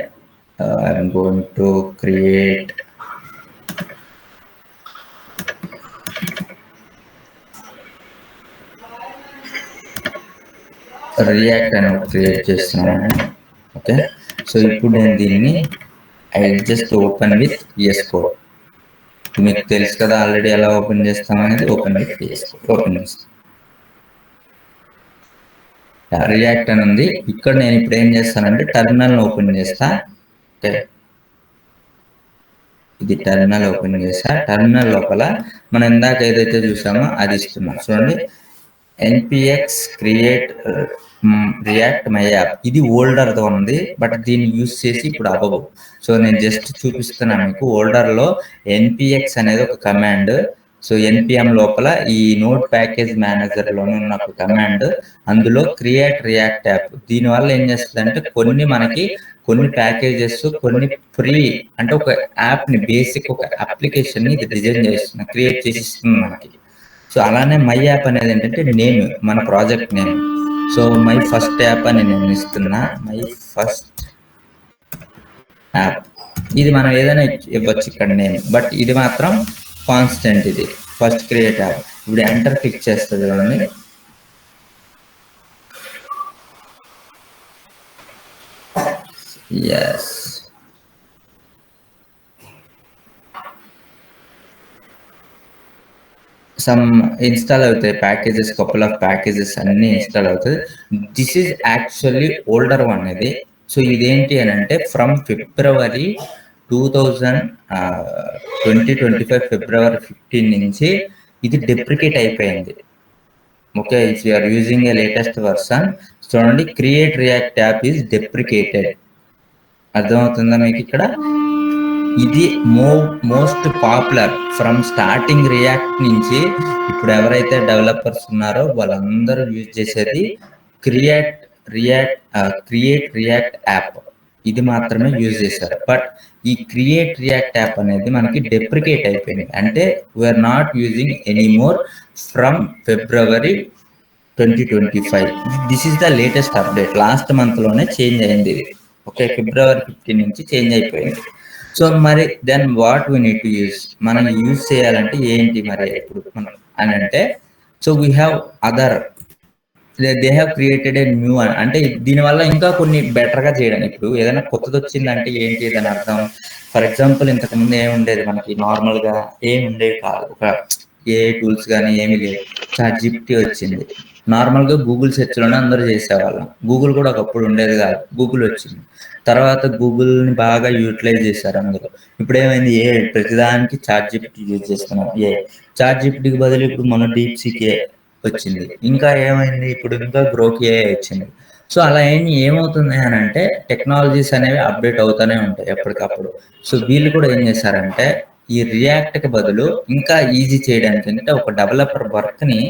I'm going to create React అని క్రియేట్ చేస్తున్నాను. ఓకే, సో ఇప్పుడు నేను దీన్ని I just open with VS code. మీకు తెలుసు కదా ఆల్రెడీ ఎలా ఓపెన్ చేస్తామనేది. Open with VS code open చేస్తాం. రియాక్ట్ అని ఉంది. ఇక్కడ నేను ఇప్పుడు ఏం చేస్తానంటే టెర్మినల్ ఓపెన్ చేస్తా. ఓకే, ఇది టెర్మినల్ ఓపెన్ చేస్తా. టెర్మినల్ లోపల మనం ఇందాక ఏదైతే చూసామో అది ఇస్తున్నాం. చూడండి, npx create React my app. ఇది ఓల్డర్తో ఉంది, బట్ దీన్ని యూజ్ చేసి ఇప్పుడు అవ్వవు. సో నేను జస్ట్ చూపిస్తున్నాను మీకు. ఓల్డర్లో npx అనేది ఒక కమాండ్. సో npm లోపల ఈ నోడ్ ప్యాకేజ్ మేనేజర్లోనే ఉన్న ఒక కమాండ్, అందులో క్రియేట్ రియాక్ట్ యాప్. దీనివల్ల ఏం చేస్తుందంటే కొన్ని ప్యాకేజెస్, కొన్ని ఫ్రీ అంటే ఒక యాప్ని బేసిక్ ఒక అప్లికేషన్ని ఇది డిజైన్ చేస్తుంది, క్రియేట్ చేసి ఇస్తుంది మనకి. సో అలానే మై యాప్ అనేది ఏంటంటే నేమ్, మన project name. So my first app అని నేను ఇస్తున్నా. My first app. ఇది మనం ఏదైనా ఇవ్వచ్చు ఇక్కడ నేమ్, బట్ ఇది మాత్రం కాన్స్టెంట్. ఇది ఫస్ట్ క్రియేట్ యాప్. ఇప్పుడు ఎంటర్ క్లిక్ చేస్తుంది చూడండి. ఎస్, సమ్ ఇన్స్టాల్ అవుతాయి ప్యాకేజెస్, కపుల్ ఆఫ్ ప్యాకేజెస్ అన్ని ఇన్స్టాల్ అవుతుంది. This is actually older one ఇది. సో ఇదేంటి అని అంటే ఫ్రమ్ February 2025 ఫిబ్రవరి 15 నుంచి ఇది డెప్రికేట్ అయిపోయింది. Okay, if you are using a latest version చూడండి, create React app is deprecated. అర్థమవుతుందా మీకు? ఇక్కడ ఇది most popular from starting React నుంచి ఇప్పుడు ఎవరైతే డెవలపర్స్ ఉన్నారో వాళ్ళందరూ యూజ్ చేసేది క్రియేట్ రియాక్ట్ యాప్. ఇది మాత్రమే యూజ్ చేశారు. బట్ ఈ క్రియేట్ రియాక్ట్ యాప్ అనేది మనకి డెప్రికేట్ అయిపోయింది. అంటే we're not using anymore from February 2025. This is the latest update. Last month లోనే చేంజ్ అయింది ఇది. ఓకే, ఫిబ్రవరి 15 నుంచి చేంజ్ అయిపోయింది. సో మరి then what we need to use, మనం యూజ్ చేయాలంటే ఏంటి మరి ఇప్పుడు మనం అని అంటే, so we have other, they have created a new, అంటే దీనివల్ల ఇంకా కొన్ని బెటర్గా చేయడం. ఇప్పుడు ఏదైనా కొత్తది వచ్చిందంటే ఏంటి దాని అర్థం? ఫర్ ఎగ్జాంపుల్ ఇంతకుముందు ఏమి ఉండేది, మనకి నార్మల్గా ఏమి ఉండేది కాదు, ఒక ఏ టూల్స్ కానీ ఏమీ లేవు. ChatGPT వచ్చింది. నార్మల్గా గూగుల్ సెర్చ్లోనే అందరూ చేసేవాళ్ళం. గూగుల్ కూడా ఒకప్పుడు ఉండేది కాదు, గూగుల్ వచ్చింది. తర్వాత గూగుల్ని బాగా యూటిలైజ్ చేశారు అందరూ. ఇప్పుడు ఏమైంది, ప్రతిదానికి ChatGPT యూజ్ చేస్తున్నాం. ChatGPTకి బదులు ఇప్పుడు మన DeepSeek వచ్చింది. ఇంకా ఏమైంది, ఇప్పుడు ఇంకా Grok AI వచ్చింది. సో అలా ఏమవుతుంది అని అంటే, టెక్నాలజీస్ అనేవి అప్డేట్ అవుతూనే ఉంటాయి ఎప్పటికప్పుడు. సో వీళ్ళు కూడా ఏం చేశారంటే, ఈ రియాక్ట్కి బదులు ఇంకా ఈజీ చేయడానికి, అంటే ఒక డెవలపర్ వర్క్ని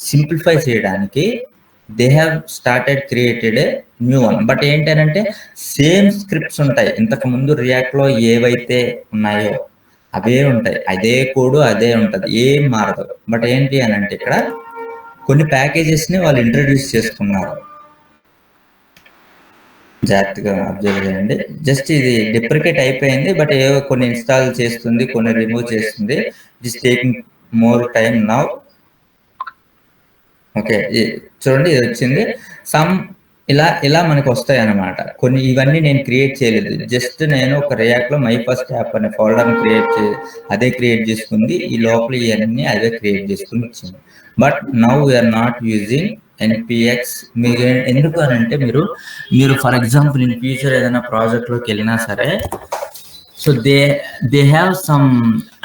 సింప్లిఫై చేయడానికి they have started created a new one. But ఏంటంటే సేమ్ స్క్రిప్ట్స్ ఉంటాయి. ఇంతకు ముందు రియాక్ట్లో ఏవైతే ఉన్నాయో అవే ఉంటాయి, అదే కోడ్ అదే ఉంటుంది, ఏం మారదు. బట్ ఏంటి అని అంటే ఇక్కడ కొన్ని ప్యాకేజెస్ని వాళ్ళు ఇంట్రడ్యూస్ చేసుకున్నారు. జాగ్రత్తగా అబ్జర్వ్ చేయండి. జస్ట్ ఇది డెప్రికేట్ అయిపోయింది, బట్ ఏవో కొన్ని ఇన్స్టాల్ చేస్తుంది, కొన్ని రిమూవ్ చేస్తుంది. It is taking more time now. Okay, చూడండి ఇది వచ్చింది. సమ్ ఇలా మనకు వస్తాయి అన్నమాట. కొన్ని ఇవన్నీ నేను క్రియేట్ చేయలేదు, జస్ట్ నేను ఒక రియాక్ట్లో మై ఫస్ట్ యాప్ అనే ఫోల్డర్ని అదే క్రియేట్ చేసుకుంది. ఈ లోపల ఇవన్నీ అదే క్రియేట్ చేసుకుని వచ్చింది. But now we're not using NPX. మీరు ఎందుకు అని అంటే, మీరు ఫర్ ఎగ్జాంపుల్ ఇన్ ఫ్యూచర్ ఏదైనా ప్రాజెక్ట్లోకి వెళ్ళినా సరే, సో దే హ్యావ్ సమ్,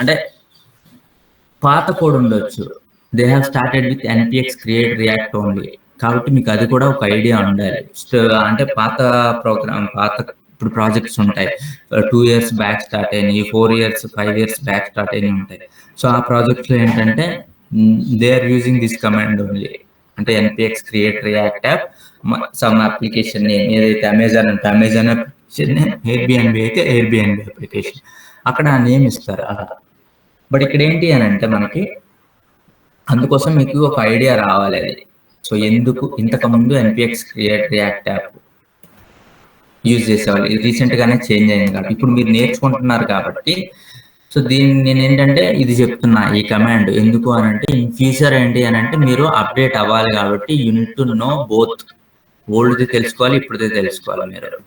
అంటే పాత కోడ్ ఉండొచ్చు. They have started with NPX create react only. కాబట్టి మీకు అది కూడా ఒక ఐడియా ఉండాలి. అంటే పాత ఇప్పుడు ప్రాజెక్ట్స్ ఉంటాయి, 2 years బ్యాక్ స్టార్ట్ అయినాయి, 4 years 5 years బ్యాక్ స్టార్ట్ అయినాయి ఉంటాయి. సో ఆ ప్రాజెక్ట్స్లో ఏంటంటే they are using this command only, అంటే NPX create React app some application name. ఏదైతే అమెజాన్ అంటే అమెజాన్ అప్లికేషన్ నేమ్, Airbnb అయితే Airbnb అప్లికేషన్, అక్కడ ఆ నేమ్ ఇస్తారు అలా. బట్ ఇక్కడ ఏంటి అని అంటే మనకి అందుకోసం మీకు ఒక ఐడియా రావాలి అది. సో ఎందుకు ఇంతకుముందు NPX create React app use చేసేవాళ్ళు, ఇది రీసెంట్గానే చేంజ్ అయింది కాబట్టి ఇప్పుడు మీరు నేర్చుకుంటున్నారు కాబట్టి, సో దీన్ని నేను ఏంటంటే ఇది చెప్తున్నా ఈ కమాండ్ ఎందుకు అని అంటే, ఇన్ ఫ్యూచర్ ఏంటి అని అంటే మీరు అప్డేట్ అవ్వాలి కాబట్టి you need to know both. ఓల్డ్ది తెలుసుకోవాలి, ఇప్పుడుది తెలుసుకోవాలి మీరు.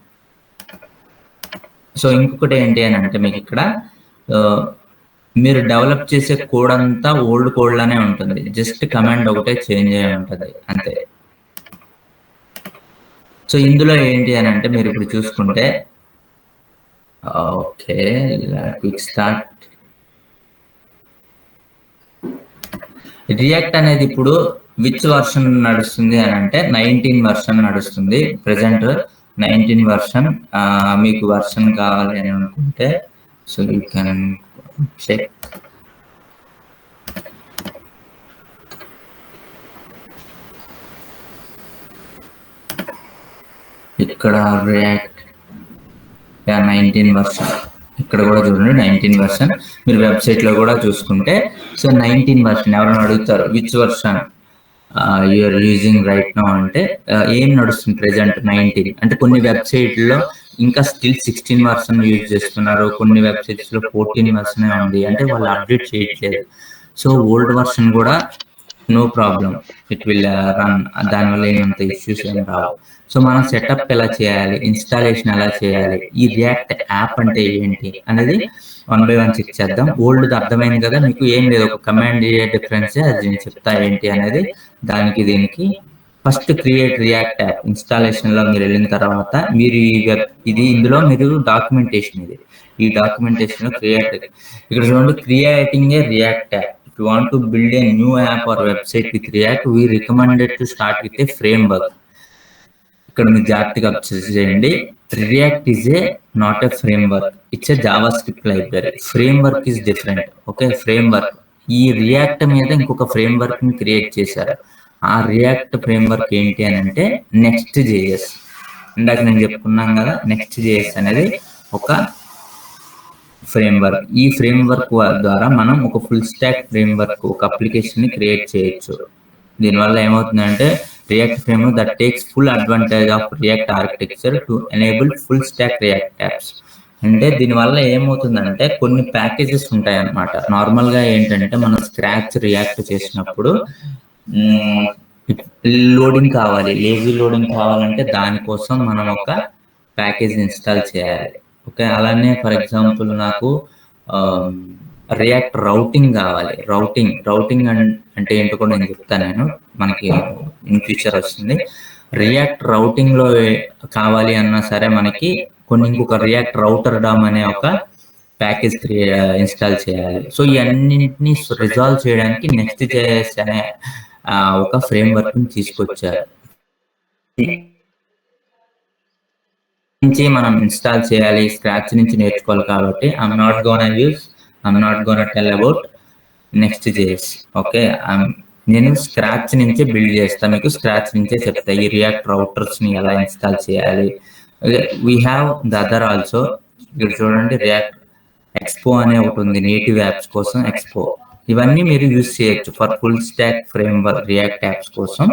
సో ఇంకొకటి ఏంటి అని అంటే, మీకు ఇక్కడ మీరు డెవలప్ చేసే కోడ్ అంతా ఓల్డ్ కోడ్ లానే ఉంటుంది, జస్ట్ కమాండ్ ఒకటే చేంజ్ అయ్యి ఉంటుంది అంతే. సో ఇందులో ఏంటి అని అంటే మీరు ఇప్పుడు చూసుకుంటే, ఓకే క్విక్ స్టార్ట్. రియాక్ట్ అనేది ఇప్పుడు విచ్ వర్షన్ నడుస్తుంది అని అంటే 19 వర్షన్ నడుస్తుంది ప్రెసెంట్. 19 వర్షన్. మీకు వర్షన్ కావాలి అని అనుకుంటే సో యూ కెన్ చెక్. ఇక్కడ రియాక్ట్ 19 వర్షన్, ఇక్కడ కూడా చూడండి 19 వర్షన్. మీరు వెబ్సైట్లో కూడా చూసుకుంటే సో 19 వర్షన్. ఎవరైనా అడుగుతారు which version you're using right now అంటే ఏం నడుస్తుంది ప్రెజెంట్ 19. అంటే కొన్ని వెబ్సైట్లో ఇంకా స్టిల్ 16 వర్షన్ యూజ్ చేస్తున్నారు, కొన్ని వెబ్సైట్స్లో 14 వర్షన్ ఉంది, అంటే వాళ్ళు అప్డేట్ చేయట్లేదు. సో ఓల్డ్ వర్షన్ కూడా no problem, it will run, దానివల్ల ఏమంత ఇష్యూస్ ఏం రావు. సో మనం సెటప్ ఎలా చేయాలి, ఇన్స్టాలేషన్ ఎలా చేయాలి, ఈ రియాక్ట్ యాప్ అంటే ఏంటి అనేది 1 by 1 చెక్ చేద్దాం. ఓల్డ్ అర్థమైంది కదా మీకు, ఏం లేదు ఒక కమాండ్ డిఫరెన్స్ అది నేను చెప్తా ఏంటి అనేది. దానికి దీనికి ఫస్ట్ క్రియేట్ రియాక్ట్ యాప్ ఇన్స్టాలేషన్లో మీరు వెళ్ళిన తర్వాత మీరు ఇది ఇందులో మీరు డాక్యుమెంటేషన్, ఇది ఈ డాక్యుమెంటేషన్ లో ఇక్కడ చూడండి, creating a react app. If you want to build a new app or website with react, we recommended to start with a frame work. ఇక్కడ మీరు జాగ్రత్తగా అబ్జర్వ్ చేయండి. React is a not a frame work, it's a Java script library. Frame work is different. Okay, frame work ఈ react మీద ఇంకొక frame work ని create చేశారు. ఆ రియాక్ట్ ఫ్రేమ్ వర్క్ ఏంటి అని అంటే నెక్స్ట్ జేఎస్. ఇందాక నేను చెప్పుకున్నాను కదా, నెక్స్ట్ జేఎస్ అనేది ఒక ఫ్రేమ్ వర్క్. ఈ ఫ్రేమ్ వర్క్ ద్వారా మనం ఒక ఫుల్ స్టాక్ ఫ్రేమ్ వర్క్, ఒక అప్లికేషన్ ని క్రియేట్ చేయొచ్చు. దీనివల్ల ఏమవుతుందంటే react frame that takes full advantage of react architecture to enable full stock react apps. అంటే దీనివల్ల ఏమవుతుందంటే కొన్ని ప్యాకేజెస్ ఉంటాయి అన్నమాట. నార్మల్గా ఏంటంటే మనం స్క్రాచ్ రియాక్ట్ చేసినప్పుడు లోడింగ్ కావాలి, లేజీ లోడింగ్ కావాలంటే దానికోసం మనం ఒక ప్యాకేజ్ ఇన్స్టాల్ చేయాలి. ఓకే, అలానే ఫర్ ఎగ్జాంపుల్ నాకు రియాక్ట్ రౌటింగ్ కావాలి. రౌటింగ్ అంటే ఏంటో కూడా నేను చెప్తాను, నేను మనకి ఇన్ ఫ్యూచర్ వస్తుంది. రియాక్ట్ రౌటింగ్ లో కావాలి అన్నా సరే మనకి ఇంకొక రియాక్ట్ రౌటర్ డామ్ అనే ఒక ప్యాకేజ్ ఇన్స్టాల్ చేయాలి. సో ఇవన్నింటినీ రిజాల్వ్ చేయడానికి నెక్స్ట్ జేఎస్ అనే ఒక ఫ్రేమ్ వర్క్ ని తీసుకొచ్చారు. నుంచి మనం ఇన్స్టాల్ చేయాలి, స్క్రాచ్ నుంచి నేర్చుకోవాలి. కాబట్టి I'm not gonna tell about next JS. Okay, నేను స్క్రాచ్ నుంచే బిల్డ్ చేస్తాను, మీకు స్క్రాచ్ నుంచే చెప్తా ఈ రియాక్ట్ రౌటర్స్ ని ఎలా ఇన్స్టాల్ చేయాలి. We have the other also. ఇక్కడ చూడండి, రియాక్ట్ ఎక్స్పో అనే ఒకటి ఉంది, నేటివ్ యాప్స్ కోసం ఎక్స్పో. ఇవన్నీ మీరు యూజ్ చేయొచ్చు for full stack framework React apps కోసం.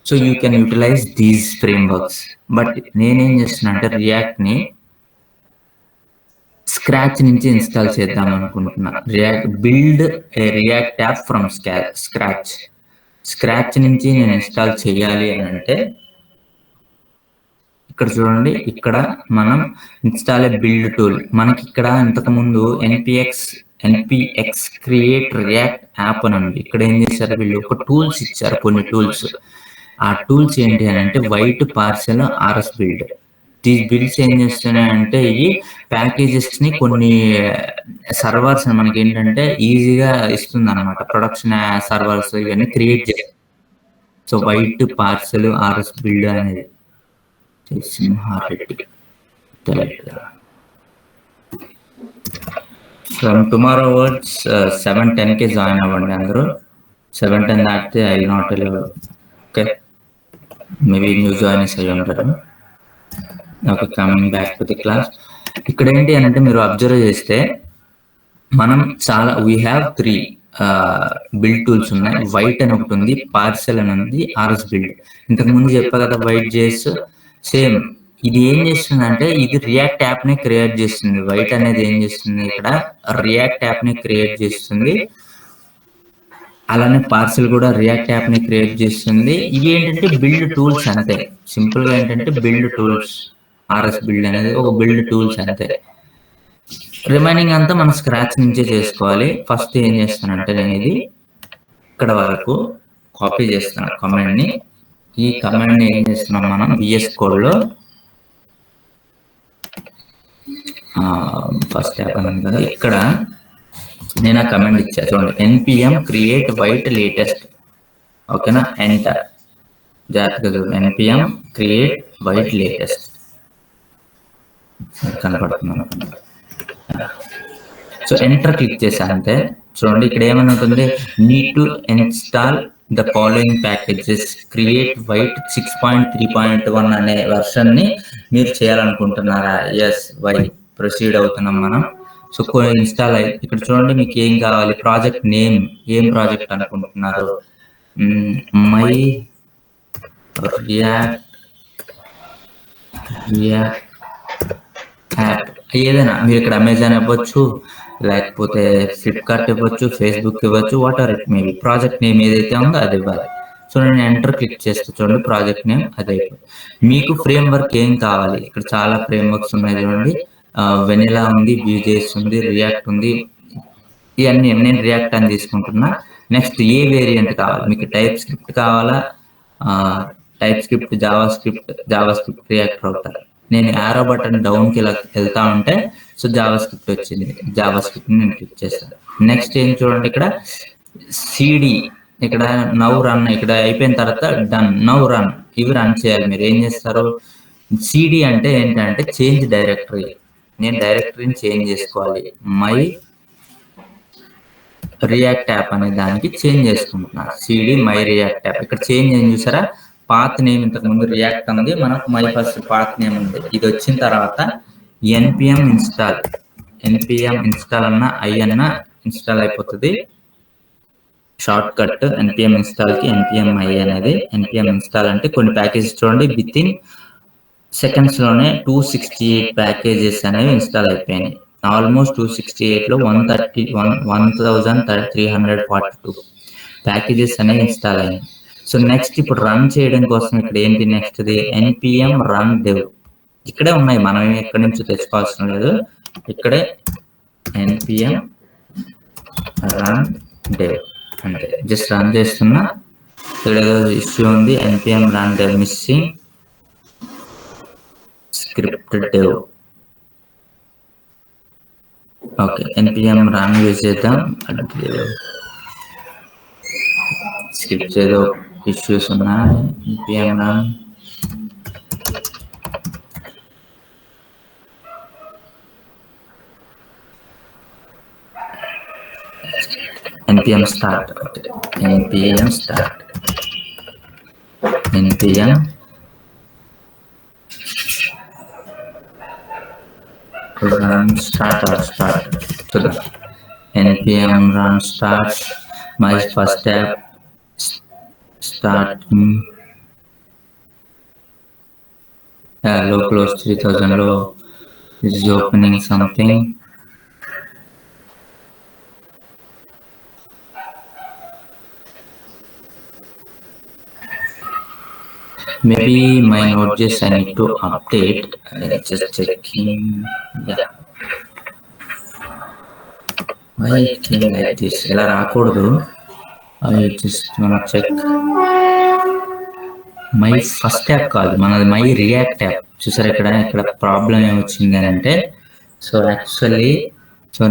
So you can utilize these frameworks. But నేనేం చేస్తున్నా అంటే రియాక్ట్ ని స్క్రాచ్ నుంచి ఇన్స్టాల్ చేద్దాం అనుకుంటున్నా. Build a react app from scratch నుంచి నేను ఇన్స్టాల్ చేయాలి అని అంటే ఇక్కడ చూడండి, ఇక్కడ మనం ఇన్స్టాల్ ఏ బిల్డ్ టూల్. మనకి ఇక్కడ ఇంతకుముందు ఎన్పిఎక్స్ క్రియేట్ రియాక్ట్ యాప్ అని ఉంది. ఇక్కడ ఏం చేశారు, వీళ్ళు ఒక టూల్స్ ఇచ్చారు, కొన్ని టూల్స్. ఆ టూల్స్ ఏంటి అని అంటే white, Parcel, RS build. These builds ఏం చేస్తున్నాయంటే ఈ ప్యాకేజెస్ ని కొన్ని సర్వర్స్ మనకి ఏంటంటే ఈజీగా ఇస్తుంది అనమాట. ప్రొడక్షన్ సర్వర్స్ ఇవన్నీ క్రియేట్ చేస్తారు. So Vite, Parcel, Rsbuild అనేది Simhareddy from tomorrow words 7:10 join అవ్వండి అందరూ. 7:10 దాటితే I will not allow. Okay, maybe new joiners అయ్యి ఉంటారు. Okay, coming back to the class. ఇక్కడ ఏంటి అని అంటే మీరు అబ్జర్వ్ చేస్తే మనం చాలా వీ హ్యావ్ 3 బిల్డ్ టూల్స్ ఉన్నాయి. వైట్ అని ఒకటి ఉంది, పార్సెల్ అని ఉంది, ఆర్ఎస్ బిల్డ్. ఇంతకు ముందు చెప్పా కదా వైట్ జేఎస్ సేమ్. ఇది ఏం చేస్తుంది అంటే ఇది రియాక్ట్ యాప్ ని క్రియేట్ చేస్తుంది. వైట్ అనేది ఏం చేస్తుంది, ఇక్కడ రియాక్ట్ యాప్ ని క్రియేట్ చేస్తుంది. అలానే పార్సెల్ కూడా రియాక్ట్ యాప్ ని క్రియేట్ చేస్తుంది. ఇవి ఏంటంటే బిల్డ్ టూల్స్ అంతే. సింపుల్ గా ఏంటంటే బిల్డ్ టూల్స్. ఆర్ఎస్ బిల్డ్ అనేది ఒక బిల్డ్ టూల్స్ అంతే. రిమైనింగ్ అంతా మనం స్క్రాచ్ నుంచే చేసుకోవాలి. ఫస్ట్ ఏం చేస్తానంటే నేను ఇది ఇక్కడ వరకు కాపీ చేస్తాను కమాండ్ ని. ఈ కమాండ్ ని ఏం చేస్తున్నాం మనం విఎస్ కోడ్ లో ఫస్ట్ యాప్ అన్నాను కదా, ఇక్కడ నేను ఆ కమాండ్ ఇచ్చా చూడండి, npm క్రియేట్ వైట్ లేటెస్ట్. ఓకేనా, ఎంటర్. జాగ్రత్తగా చూడండి, npm క్రియేట్ వైట్ లేటెస్ట్ కనపడుతున్నాను. సో ఎంటర్ క్లిక్ చేశానంటే చూడండి ఇక్కడ ఏమని ఉంటుంది, need to install the following packages create Vite 6.3.1 అనే వెర్షన్ ని మీరు చేయాలనుకుంటున్నారా? ఎస్, వై ప్రొసీడ్ అవుతున్నాం మనం. సో ఇన్స్టాల్ అయ్యి ఇక్కడ చూడండి మీకు ఏం కావాలి, ప్రాజెక్ట్ నేమ్, ఏం ప్రాజెక్ట్ అనుకుంటున్నారు, మై రియాక్ట్ యాప్. ఏదైనా మీరు ఇక్కడ అమెజాన్ ఇవ్వచ్చు, లేకపోతే ఫ్లిప్కార్ట్ ఇవ్వచ్చు, ఫేస్బుక్ ఇవ్వచ్చు, what are it maybe. Project name ఏదైతే ఉందో అది ఇవ్వాలి. సో నేను ఎంటర్ క్లిక్ చేస్తే చూడండి ప్రాజెక్ట్ నేమ్ అదే. మీకు ఫ్రేమ్ వర్క్ ఏం కావాలి, ఇక్కడ చాలా ఫ్రేమ్ వర్క్స్ ఉన్నాయి చూడండి. వెనిలా ఉంది, వ్యూజేస్ ఉంది, రియాక్ట్ ఉంది. ఇవన్నీ నేను రియాక్ట్ అని తీసుకుంటున్నా. నెక్స్ట్ ఏ వేరియంట్ కావాలి మీకు, టైప్ స్క్రిప్ట్ కావాలా, type script, Java script react router. నేను యారో బటన్ డౌన్కి ఇలా వెళ్తా ఉంటే సో జావా స్క్రిప్ట్ వచ్చింది. జావా స్క్రిప్ట్ నేను క్లిక్ చేస్తాను. నెక్స్ట్ ఏం చూడండి, ఇక్కడ సిడి, ఇక్కడ నౌ రన్, ఇక్కడ అయిపోయిన తర్వాత డన్, నౌ రన్, ఇవి రన్ చేయాలి. మీరు ఏం చేస్తారు, సిడి అంటే ఏంటంటే చేంజ్ డైరెక్టరీ. నేను డైరెక్టరీని చేంజ్ చేసుకోవాలి. మై రియాక్ట్ యాప్ అనే దానికి చేంజ్ చేసుకుంటున్నాను. CD my React app. ఇక్కడ చేంజ్ ఏం చూసారా, పాత్ నేమ్ ఇంతకు ముందు రియాక్ట్ ఉంది, మనకు మై ఫస్ట్ పాత్ నేమ్ ఉంది. ఇది వచ్చిన తర్వాత npm ఇన్స్టాల్, npm ఇన్స్టాల్ అన్న ఐ అన్న ఇన్స్టాల్ అయిపోతుంది. షార్ట్ కట్ npm ఇన్స్టాల్ కి npm ఐ అనేది. npm ఇన్స్టాల్ అంటే కొన్ని ప్యాకేజెస్ చూడండి విత్ ఇన్ సెకండ్స్ లోనే 268 ప్యాకేజెస్ అనేవి ఇన్స్టాల్ అయిపోయినాయి. ఆల్మోస్ట్ 268 లో 1342 ప్యాకేజెస్ అనేవి ఇన్స్టాల్ అయ్యాయి. సో నెక్స్ట్ ఇప్పుడు రన్ చేయడం కోసం ఇక్కడ ఏంటి నెక్స్ట్ది npm రన్ dev. ఇక్కడే ఉన్నాయి, మనం ఎక్కడి నుంచి తెచ్చుకోవాల్సిన లేదు. ఇక్కడే npm రన్ dev అంటే జస్ట్ రన్ చేస్తున్నా. ఇక్కడ ఏదో ఇష్యూ ఉంది, npm run dev missing script dev. Okay, npm run use చేద్దాం. స్క్రిప్ట్స్ ఏదో ఇష్యూస్ ఉన్నాయి. npm run npm start. Okay. npm start, npm run start or start. So npm run start, my first step start low close 3000 low is opening something. Maybe my Node.js I need to update. Just checking. Yeah. Why it came like this? Ela raakudadu. I just wanna check. My first app కాదు, మనది my React app. చూసారు ఇక్కడ problem ఏమొచ్చింది అని అంటే, so actually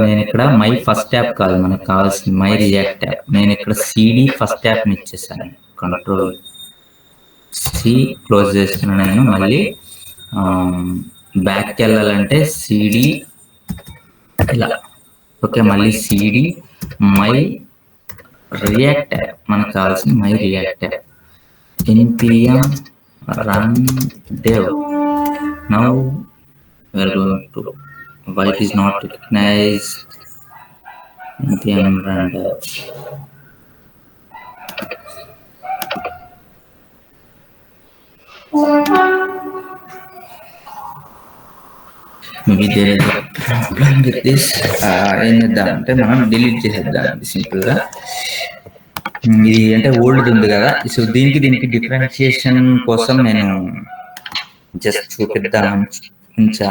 నేను ఇక్కడ my first app కాదు, మనకు కావాల్సింది మై రియాక్ట్ యాప్. నేను ఇక్కడ సిడి ఫస్ట్ యాప్ని ఇచ్చేసాను. కంట్రోల్ సి క్లోజ్ చేస్తున్నాను. నేను మళ్ళీ బ్యాక్కి వెళ్ళాలంటే సిడి ఇలా. ఓకే, మళ్ళీ సిడి మై రియాక్ట్ యాప్, మనకు కావాల్సింది my React app. npm run dev. Now we are going to why it is not recognized. npm run dev. Maybe there is a problem with this. ఏం చేద్దాం అంటే మనం delete చేసేద్దాం simple గా. ఇది అంటే ఓల్డ్ ఉంది కదా, సో దీనికి డిఫరెన్షియేషన్ కోసం నేను జస్ట్ చూపిద్దాం ఉంచా.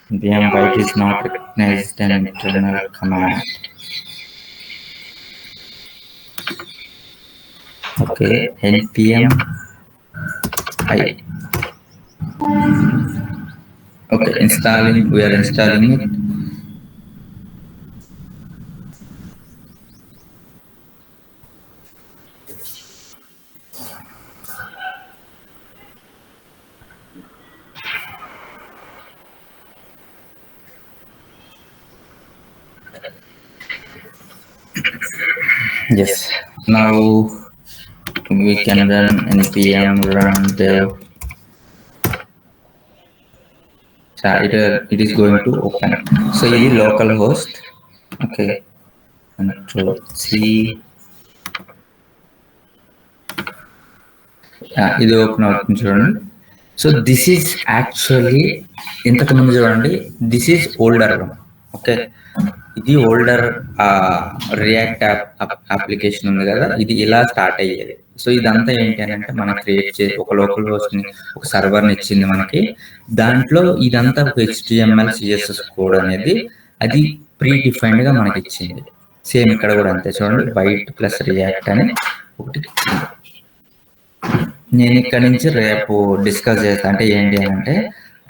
npm byte is not recognized an internal command. Okay, npm I. Okay, installing, we are installing it. Yes, now we can run npm run dev. It is going to open. So ఇది local host. Okay, control C. ఇది open అవుతుంది చూడండి. So this is actually ఇంతకు ముందు చూడండి, this is older. Okay, ఇది older react app application ఉంది కదా, ఇది ఇలా స్టార్ట్ అయ్యేది. సో ఇదంతా ఏంటి అని అంటే మనం క్రియేట్ చేసి ఒక లోకల్ హోస్ట్ని, ఒక సర్వర్ని ఇచ్చింది మనకి. దాంట్లో ఇదంతా ఒక HTML CSS కోడ్ అనేది అది ప్రీ డిఫైన్డ్ గా మనకి ఇచ్చింది. సేమ్ ఇక్కడ కూడా అంతే చూడండి, బైట్ ప్లస్ రియాక్ట్ అని ఒకటి. నేను ఇక్కడ నుంచి రేపు డిస్కస్ చేస్తా. అంటే ఏంటి అని అంటే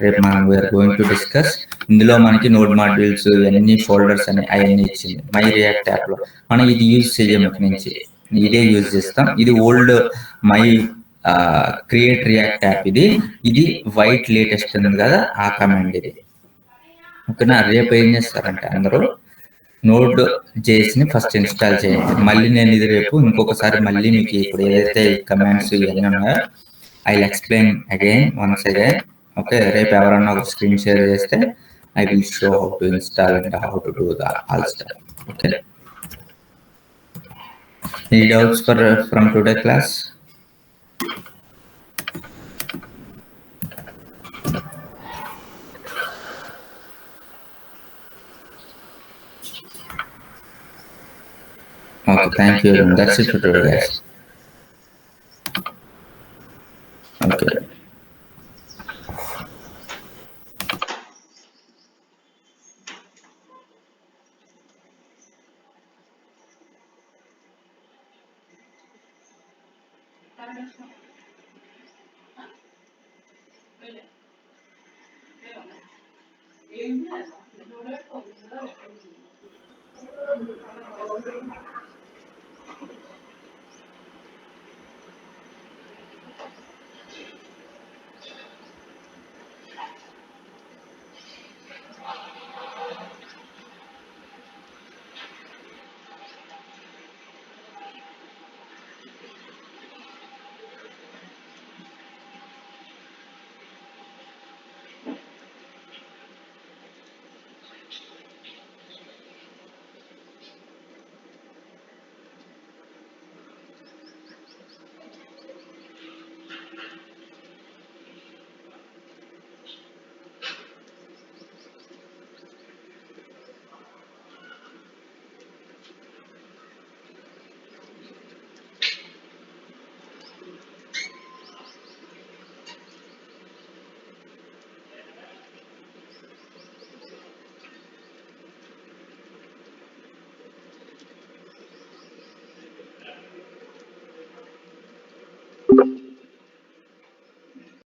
రేపు మనం వీఆర్ గోయింగ్ టు డిస్కస్. ఇందులో మనకి నోడ్ మాడ్యూల్స్ అన్ని ఫోల్డర్స్ అని అవన్నీ ఇచ్చింది మై రియాక్ట్ యాప్ లో. మనం ఇది యూజ్ చేయము ఇక్కడి నుంచి, ఇదే యూజ్ చేస్తాం. ఇది old my create React app. ఇది వైట్ లేటెస్ట్ ఉంది కదా, ఆ కమాండ్ ఇది. ఓకేనా. రేపు ఏం చేస్తారంటే అందరూ నోడ్ జేఎస్ని ఫస్ట్ ఇన్స్టాల్ చేయండి. మళ్ళీ నేను ఇది రేపు ఇంకొకసారి మళ్ళీ మీకు ఇప్పుడు ఏదైతే కమాండ్స్ ఇవన్నీ ఉన్నాయో I will explain again once again. Okay. రేపు ఎవరన్నా ఒక స్క్రీన్ షేర్ చేస్తే I will show how to install and how to do the all stuff. Okay. Any doubts from today class? Okay, thank you. That's it for today, guys. Okay.